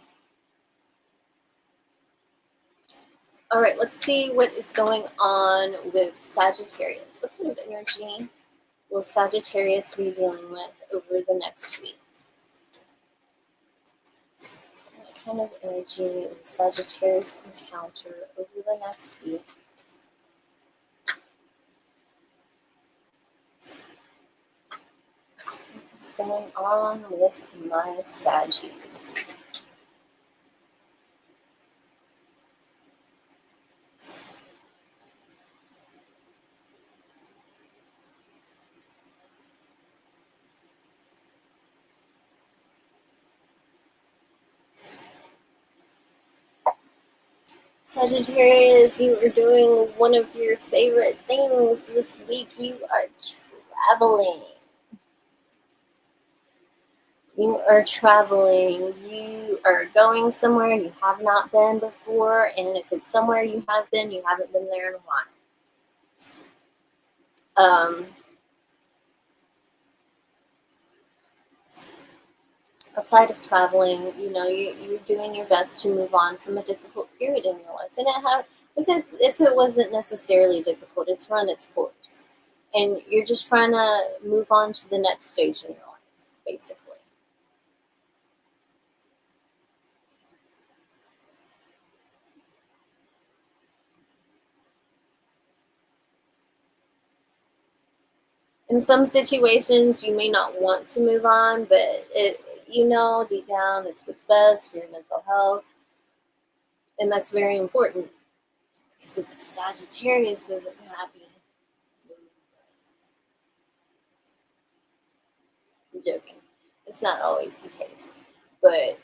All right, let's see what is going on with Sagittarius. What kind of energy will Sagittarius be dealing with over the next week? What kind of energy will Sagittarius encounter over the next week? What's going on with my Saggies? Sagittarius, you are doing one of your favorite things this week. You are traveling. You are traveling. You are going somewhere you have not been before. And if it's somewhere you have been, you haven't been there in a while. Outside of traveling, you're doing your best to move on from a difficult period in your life. And if it wasn't necessarily difficult, it's run its course. And you're just trying to move on to the next stage in your life, basically. In some situations, you may not want to move on, but deep down, it's what's best for your mental health. And that's very important, because if Sagittarius isn't happy, I'm joking. It's not always the case, but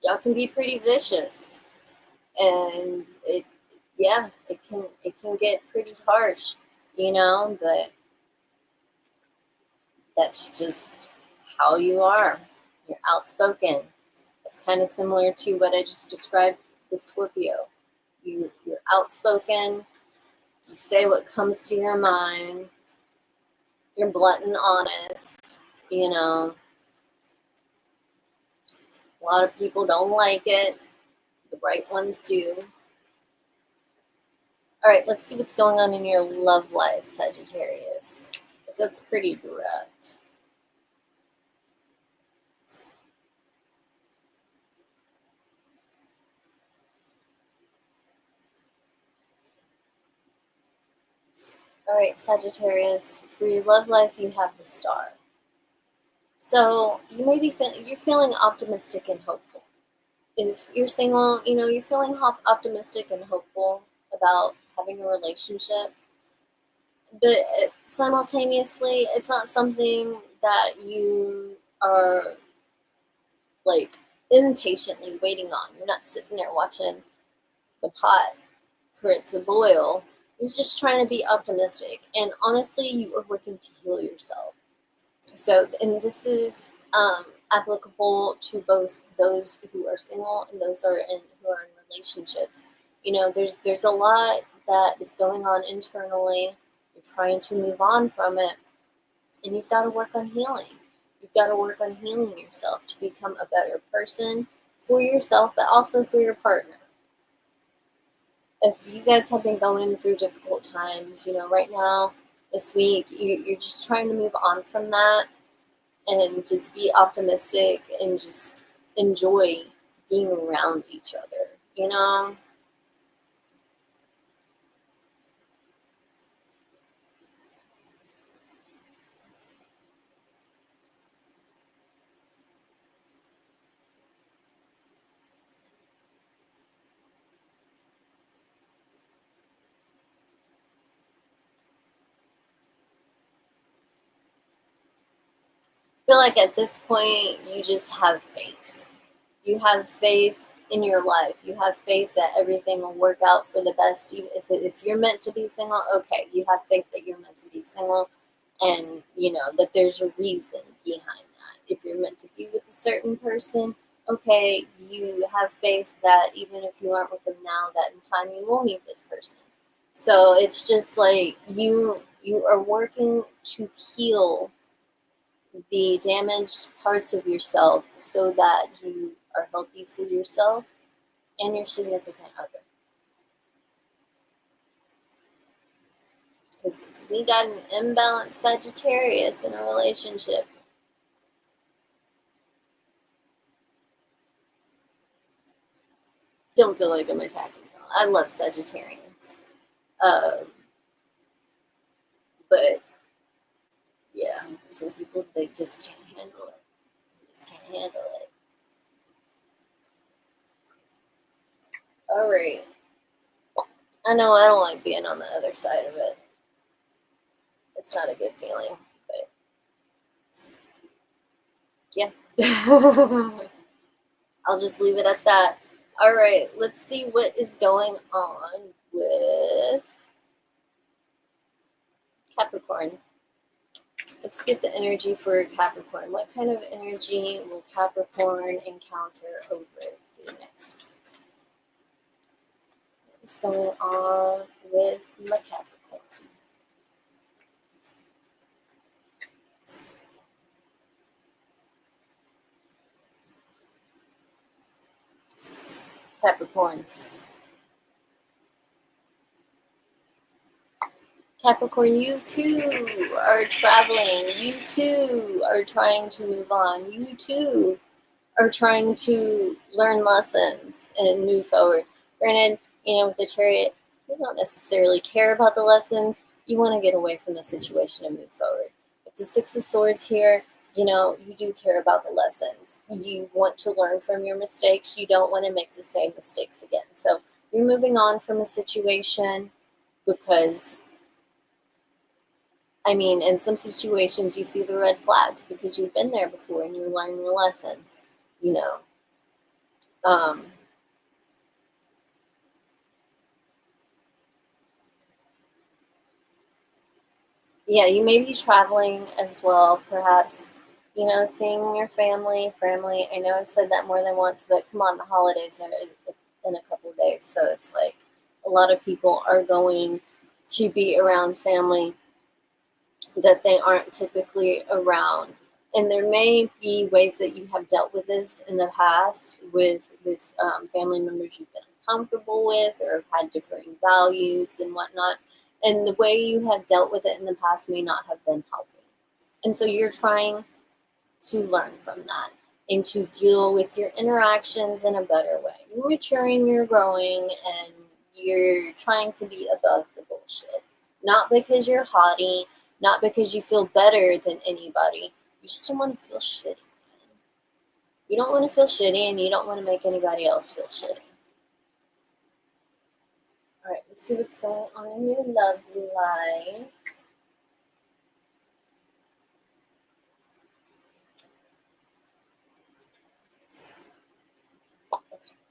y'all can be pretty vicious, and it can get pretty harsh, but that's just how you are. You're outspoken. It's kind of similar to what I just described with Scorpio. You're outspoken. You say what comes to your mind. You're blunt and honest. A lot of people don't like it. The right ones do. All right, let's see what's going on in your love life, Sagittarius. Because that's pretty direct. All right, Sagittarius, for your love life, you have the Star. So you may be you're feeling optimistic and hopeful. If you're single, you're feeling optimistic and hopeful about having a relationship. But simultaneously, it's not something that you are like impatiently waiting on. You're not sitting there watching the pot for it to boil. You're just trying to be optimistic. And honestly, you are working to heal yourself. So, and this is applicable to both those who are single and those who are in relationships. There's a lot that is going on internally. You're trying to move on from it, and you've got to work on healing. You've got to work on healing yourself to become a better person for yourself, but also for your partner. If you guys have been going through difficult times, right now, this week, you're just trying to move on from that and just be optimistic and just enjoy being around each other. I feel like at this point, you just have faith. You have faith in your life. You have faith that everything will work out for the best. If you're meant to be single, okay, you have faith that you're meant to be single, and that there's a reason behind that. If you're meant to be with a certain person, okay, you have faith that even if you aren't with them now, that in time you will meet this person. So it's just like you are working to heal the damaged parts of yourself so that you are healthy for yourself and your significant other. Because if we got an imbalanced Sagittarius in a relationship, don't feel like I'm attacking y'all. I love Sagittarians. But yeah, some people, they just can't handle it. They just can't handle it. All right. I know I don't like being on the other side of it. It's not a good feeling, but yeah. I'll just leave it at that. All right, let's see what is going on with Capricorn. Let's get the energy for Capricorn. What kind of energy will Capricorn encounter over the next week? What's going on with my Capricorn? Capricorns. Capricorn, you too are traveling. You too are trying to move on. You too are trying to learn lessons and move forward. Granted, with the Chariot, you don't necessarily care about the lessons. You want to get away from the situation and move forward. With the Six of Swords here, you know, you do care about the lessons. You want to learn from your mistakes. You don't want to make the same mistakes again. So you're moving on from a situation because, I mean, in some situations you see the red flags because you've been there before and you learn your lessons, you know. Um, yeah, you may be traveling as well, perhaps, you know, seeing your family. I know I've said that more than once, but come on, the holidays are in a couple of days, so it's like a lot of people are going to be around family that they aren't typically around. And there may be ways that you have dealt with this in the past with family members you've been uncomfortable with or have had differing values and whatnot. And the way you have dealt with it in the past may not have been healthy. And so you're trying to learn from that and to deal with your interactions in a better way. You're maturing, you're growing, and you're trying to be above the bullshit. Not because you're haughty, not because you feel better than anybody. You just don't want to feel shitty. You don't want to feel shitty and you don't want to make anybody else feel shitty. Alright, let's see what's going on in your love life.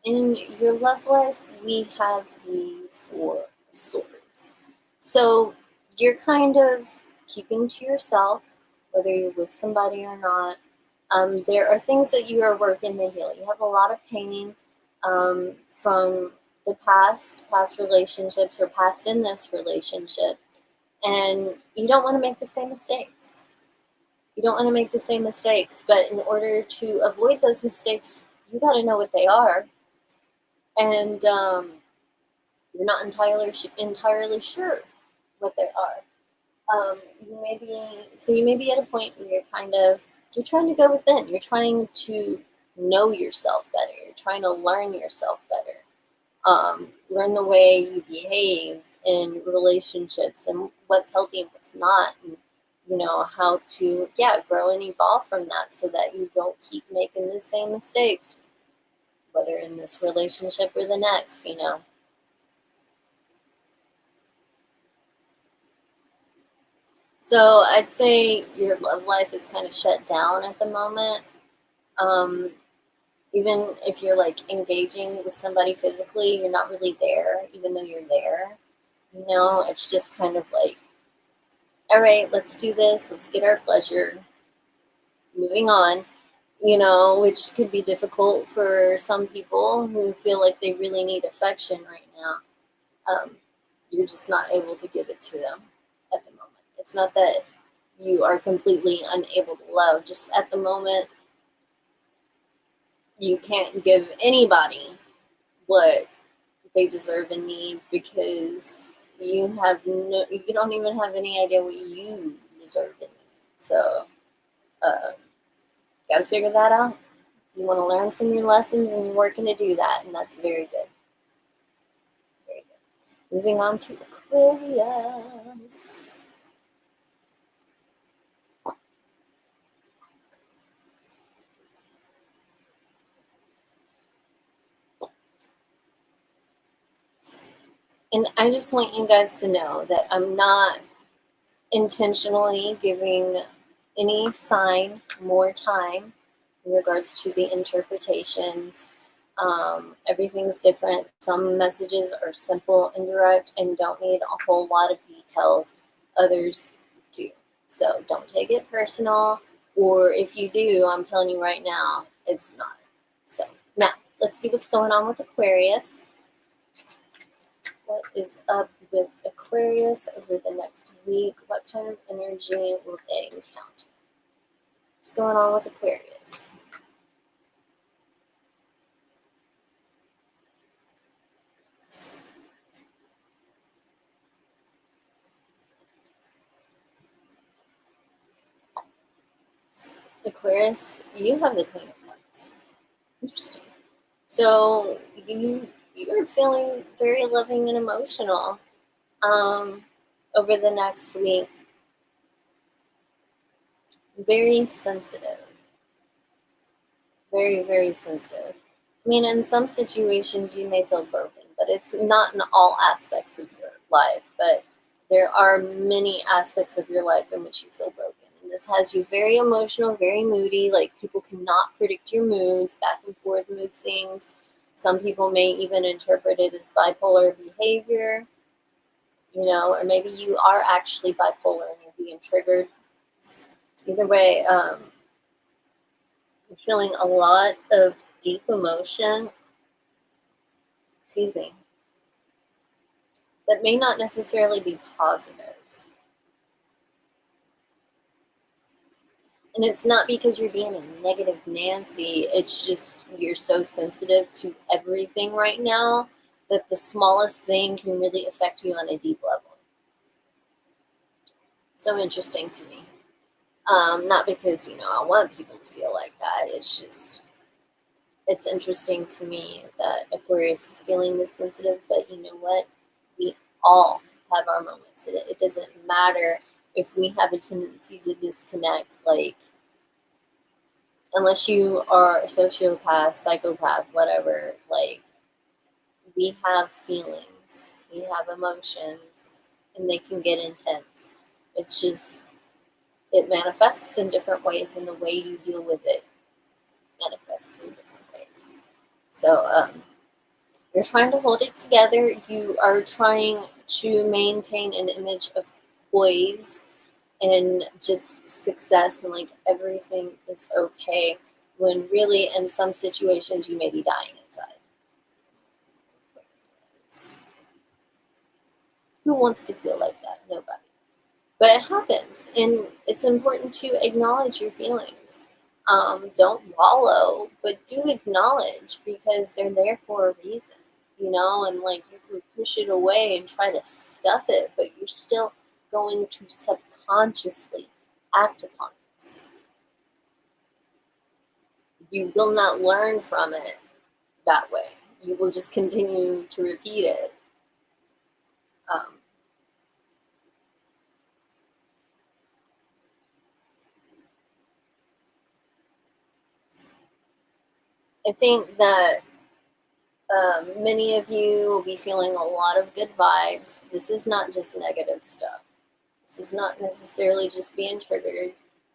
In your love life, we have the Four of Swords. So you're kind of keeping to yourself, whether you're with somebody or not. There are things that you are working to heal. You have a lot of pain from the past relationships or past in this relationship, and you don't want to make the same mistakes. You don't want to make the same mistakes, but in order to avoid those mistakes, you got to know what they are, and you're not entirely sure what they are. You may be at a point where you're trying to go within. You're trying to know yourself better. You're trying to learn yourself better. Learn the way you behave in relationships and what's healthy and what's not, and you know how to grow and evolve from that so that you don't keep making the same mistakes, whether in this relationship or the next. You know. So I'd say your love life is kind of shut down at the moment. Um, Even if you're like engaging with somebody physically, you're not really there, even though you're there. You know, it's just kind of like, all right, let's do this, let's get our pleasure, moving on, you know, which could be difficult for some people who feel like they really need affection right now. Um, you're just not able to give it to them at the moment. It's not that you are completely unable to love, just at the moment, you can't give anybody what they deserve and need because you don't even have any idea what you deserve and need. So, uh, got to figure that out. You want to learn from your lessons and you're working to do that, and that's very good. Very good. Moving on to Aquarius. And I just want you guys to know that I'm not intentionally giving any sign more time in regards to the interpretations. Everything's different. Some messages are simple and direct and don't need a whole lot of details. Others do. So don't take it personal. Or if you do, I'm telling you right now, it's not. So now let's see what's going on with Aquarius. What is up with Aquarius over the next week? What kind of energy will they encounter? What's going on with Aquarius? Aquarius, you have the Queen of Cups. Interesting. So you're feeling very loving and emotional over the next week. very sensitive. Very, very sensitive. I mean, in some situations you may feel broken, but it's not in all aspects of your life. But there are many aspects of your life in which you feel broken. And this has you very emotional, very moody. Like, people cannot predict your moods, back and forth mood swings. Some people may even interpret it as bipolar behavior, or maybe you are actually bipolar and you're being triggered. Either way, I'm feeling a lot of deep emotion, excuse me, that may not necessarily be positive. And it's not because you're being a negative Nancy, it's just you're so sensitive to everything right now that the smallest thing can really affect you on a deep level. So interesting to me. Not because, I want people to feel like that. It's interesting to me that Aquarius is feeling this sensitive, but you know what? We all have our moments. It doesn't matter if we have a tendency to disconnect, like, unless you are a sociopath, psychopath, whatever, like, we have feelings, we have emotions, and they can get intense. It's just, it manifests in different ways, and the way you deal with it manifests in different ways. So, you're trying to hold it together. You are trying to maintain an image of poise and just success and like everything is okay, when really in some situations you may be dying inside. Who wants to feel like that? Nobody. But it happens, and it's important to acknowledge your feelings. Don't wallow, but do acknowledge, because they're there for a reason, and like you can push it away and try to stuff it, but you're still going to subconsciously act upon this. You will not learn from it that way. You will just continue to repeat it. Um, I think that many of you will be feeling a lot of good vibes. This is not just negative stuff. This is not necessarily just being triggered.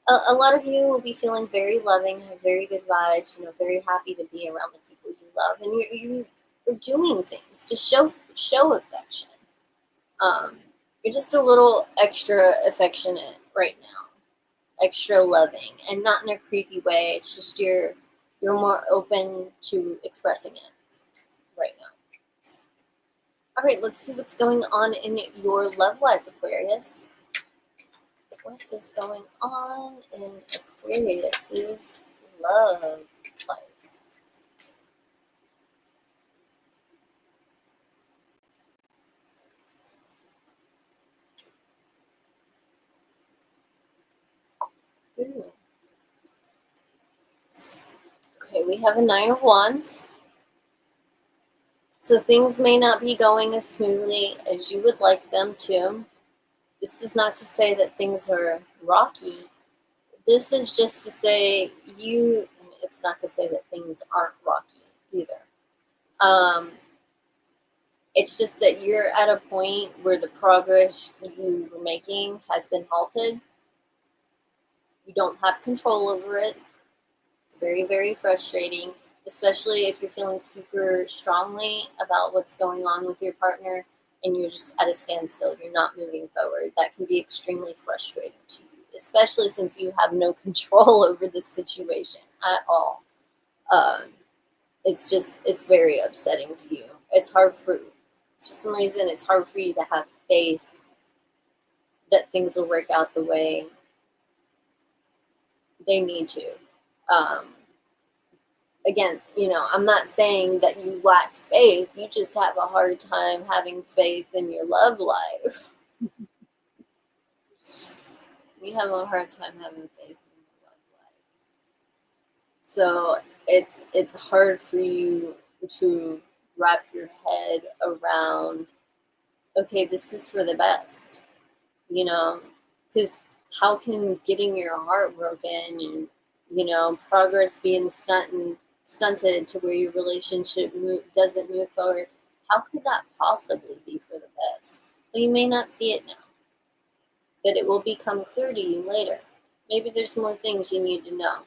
A lot of you will be feeling very loving, have very good vibes, very happy to be around the people you love, and you are doing things to show affection. Um, you're just a little extra affectionate right now, extra loving, and not in a creepy way. It's just you're more open to expressing it right now. All right, let's see what's going on in your love life, Aquarius. What is going on in Aquarius's love life? Ooh. Okay, we have a Nine of Wands. So things may not be going as smoothly as you would like them to. This is not to say that things are rocky. This is just to say it's not to say that things aren't rocky either. It's just that you're at a point where the progress you were making has been halted. You don't have control over it. It's very, very frustrating, especially if you're feeling super strongly about what's going on with your partner and you're just at a standstill. You're not moving forward. That can be extremely frustrating to you, especially since you have no control over this situation at all. It's very upsetting to you. It's hard for some reason, it's hard for you to have faith that things will work out the way they need to. Um, Again, I'm not saying that you lack faith. You just have a hard time having faith in your love life. You have a hard time having faith in your love life. So it's hard for you to wrap your head around, okay, this is for the best, because How can getting your heart broken and, progress being stunted to where your relationship doesn't move forward, how could that possibly be for the best? Well, you may not see it now, but it will become clear to you later. Maybe there's more things you need to know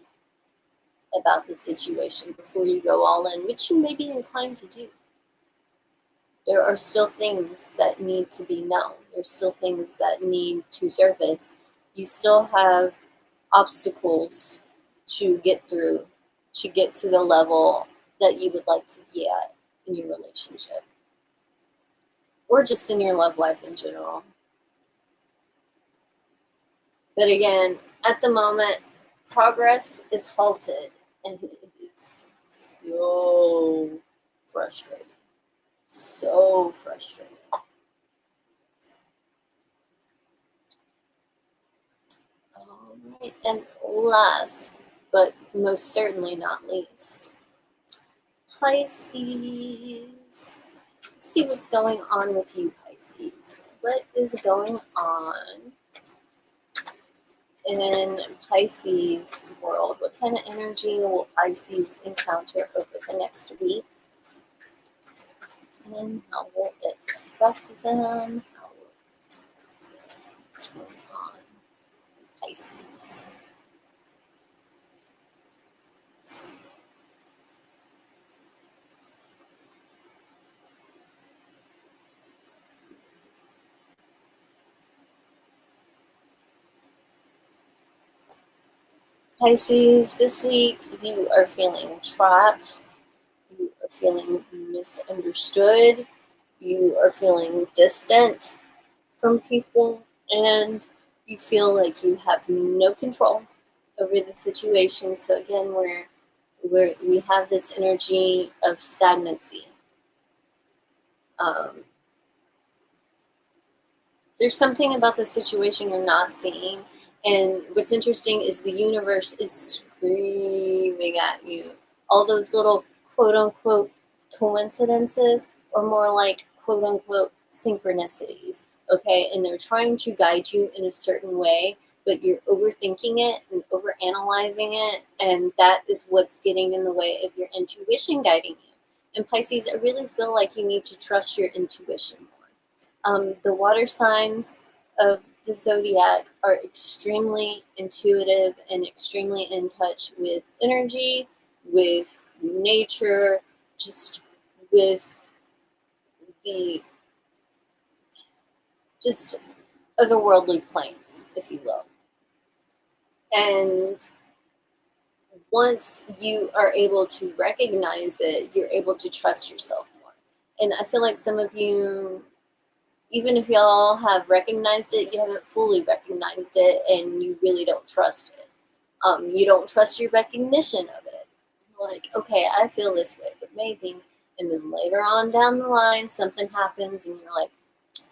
about the situation before you go all in, which you may be inclined to do. There are still things that need to be known. There's still things that need to surface. You still have obstacles to get through to get to the level that you would like to be at in your relationship or just in your love life in general. But again, at the moment, progress is halted and it is so frustrating. So frustrating. Alright, and last but most certainly not least, Pisces. Let's see what's going on with you, Pisces. What is going on in Pisces world? What kind of energy will Pisces encounter over the next week? And how will it affect them? How will what's going on, Pisces? Pisces, this week you are feeling trapped, you are feeling misunderstood, you are feeling distant from people, and you feel like you have no control over the situation. So again, we have this energy of stagnancy. There's something about the situation you're not seeing, and what's interesting is the universe is screaming at you. All those little quote unquote coincidences, or more like quote unquote synchronicities, okay? And they're trying to guide you in a certain way, but you're overthinking it and overanalyzing it, and that is what's getting in the way of your intuition guiding you. And Pisces, I really feel like you need to trust your intuition more. The water signs of the zodiac are extremely intuitive and extremely in touch with energy, with nature, just with the just otherworldly planes, if you will. And once you are able to recognize it, you're able to trust yourself more. And I feel like some of you, even if y'all have recognized it, you haven't fully recognized it, and you really don't trust it. You don't trust your recognition of it. Like, okay, I feel this way, but maybe. And then later on down the line, something happens, and you're like,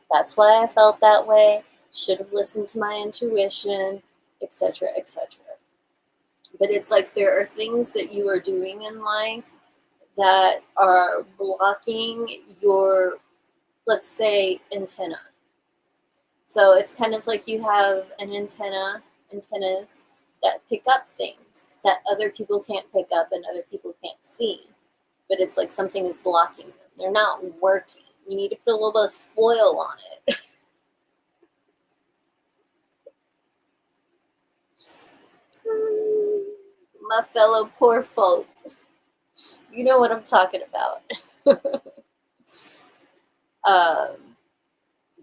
that's why I felt that way. Should have listened to my intuition, etc., etc. But it's like there are things that you are doing in life that are blocking your, let's say, antenna. So it's kind of like you have an antennas that pick up things that other people can't pick up and other people can't see. But it's like something is blocking them. They're not working. You need to put a little bit of foil on it. My fellow poor folk. You know what I'm talking about. um,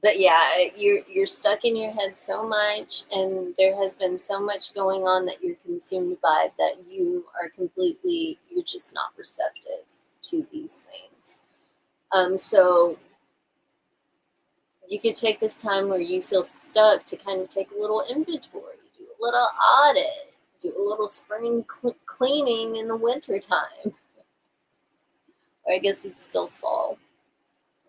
but yeah, you're stuck in your head so much, and there has been so much going on that you're consumed by that you're just not receptive to these things. So you could take this time where you feel stuck to kind of take a little inventory, do a little audit, do a little spring cleaning in the winter time. Or I guess it's still fall.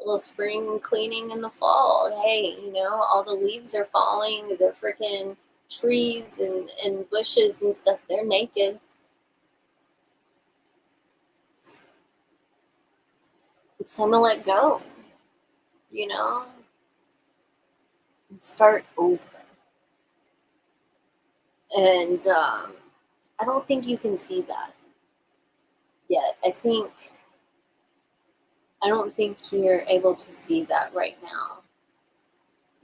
A little spring cleaning in the fall. Hey, all the leaves are falling, the freaking trees and bushes and stuff, they're naked. It's time to let go, and start over. And I don't think you can see that yet. I don't think you're able to see that right now.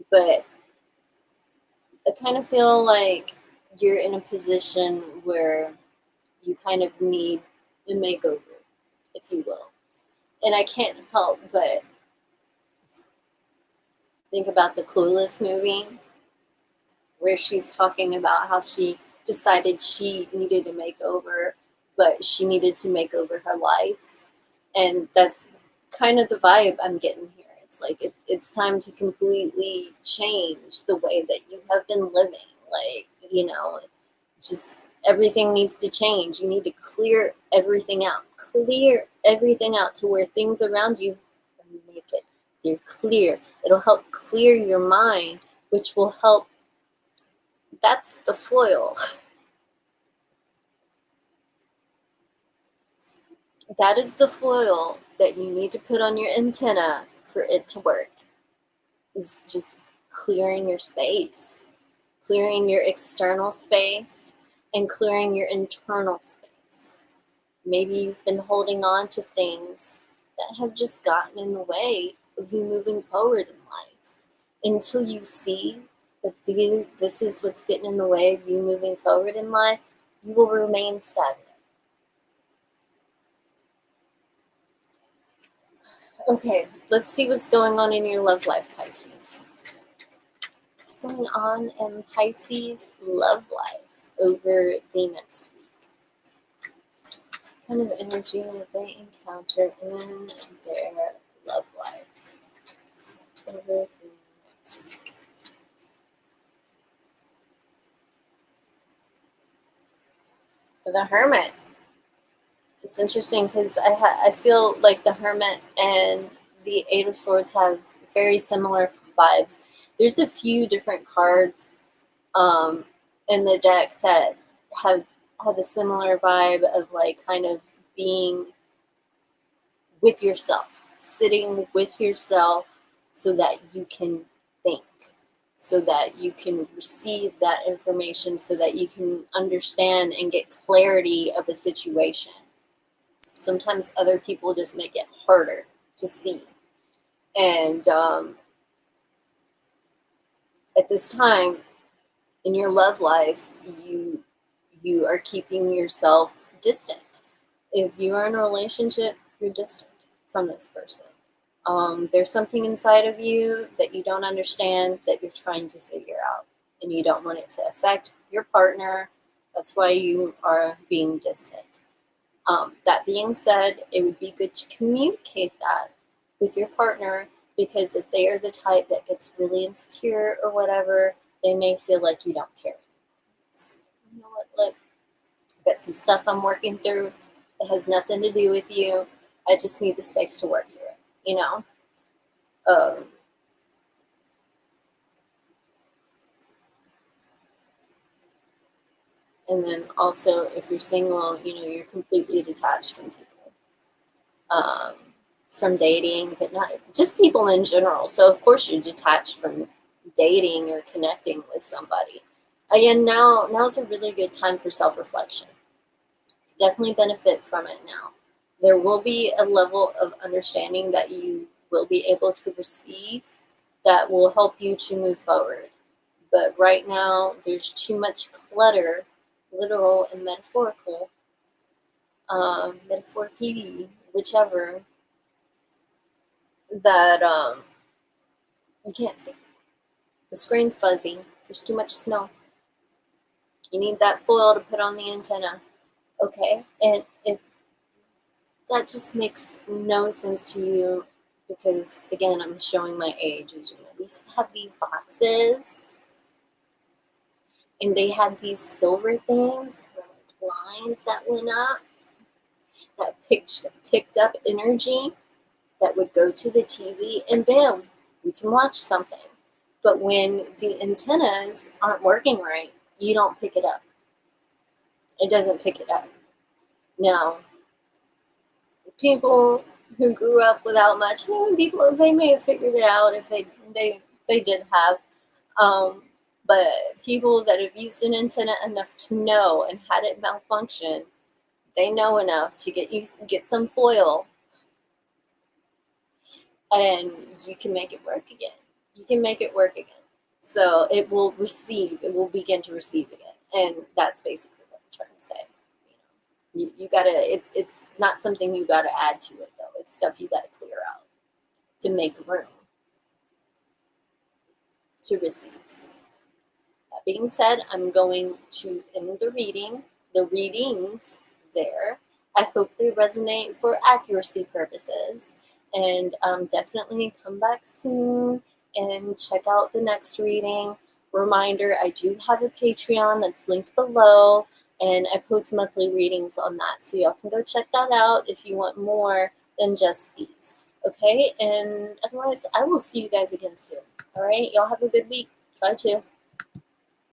But I kind of feel like you're in a position where you kind of need a makeover, if you will. And I can't help but think about the Clueless movie, where she's talking about how she decided she needed a makeover, but she needed to make over her life. And that's kind of the vibe I'm getting here. It's like it's time to completely change the way that you have been living. Like, just everything needs to change. You need to clear everything out. Clear everything out to where things around you are naked. They're clear. It'll help clear your mind, which will help. That's the foil. That is the foil that you need to put on your antenna for it to work. Is just clearing your space, clearing your external space, and clearing your internal space. Maybe you've been holding on to things that have just gotten in the way of you moving forward in life. Until you see that this is what's getting in the way of you moving forward in life, you will remain stagnant. Okay, let's see what's going on in your love life, Pisces. What's going on in Pisces' love life over the next week? What kind of energy will they encounter in their love life over the next week? The Hermit. It's interesting because I feel like the Hermit and the Eight of Swords have very similar vibes. There's a few different cards in the deck that have a similar vibe of like kind of being with yourself, sitting with yourself so that you can think, so that you can receive that information, so that you can understand and get clarity of the situation. Sometimes other people just make it harder to see. And at this time in your love life, you are keeping yourself distant. If you are in a relationship, you're distant from this person. There's something inside of you that you don't understand that you're trying to figure out, and you don't want it to affect your partner. That's why you are being distant. That being said, it would be good to communicate that with your partner, because if they are the type that gets really insecure or whatever, they may feel like you don't care. So, you know what, look, I've got some stuff I'm working through. It has nothing to do with you. I just need the space to work through it, And then also, if you're single, you're completely detached from people, from dating, but not just people in general. So of course you're detached from dating or connecting with somebody. Again, now's a really good time for self-reflection. Definitely benefit from it now. There will be a level of understanding that you will be able to receive that will help you to move forward. But right now, there's too much clutter, literal and metaphorical, metaphorically, whichever, that you can't see. The screen's fuzzy. There's too much snow. You need that foil to put on the antenna. Okay? And if that just makes no sense to you, because again, I'm showing my age, as we used to have these boxes, and they had these silver things, lines that went up, that picked up energy that would go to the TV, and bam, you can watch something. But when the antennas aren't working right, you don't pick it up. It doesn't pick it up. Now, people who grew up without much, people, they may have figured it out if they did have. But people that have used an antenna enough to know and had it malfunction, they know enough to get some foil, and you can make it work again. You can make it work again. So it will begin to receive again. And that's basically what I'm trying to say. You gotta, it's not something you gotta add to it though. It's stuff you gotta clear out to make room to receive. That being said, I'm going to end the readings there. I hope they resonate for accuracy purposes. And definitely come back soon and check out the next reading. Reminder, I do have a Patreon that's linked below, and I post monthly readings on that. So y'all can go check that out if you want more than just these. Okay? And otherwise, I will see you guys again soon. All right? Y'all have a good week. Try to.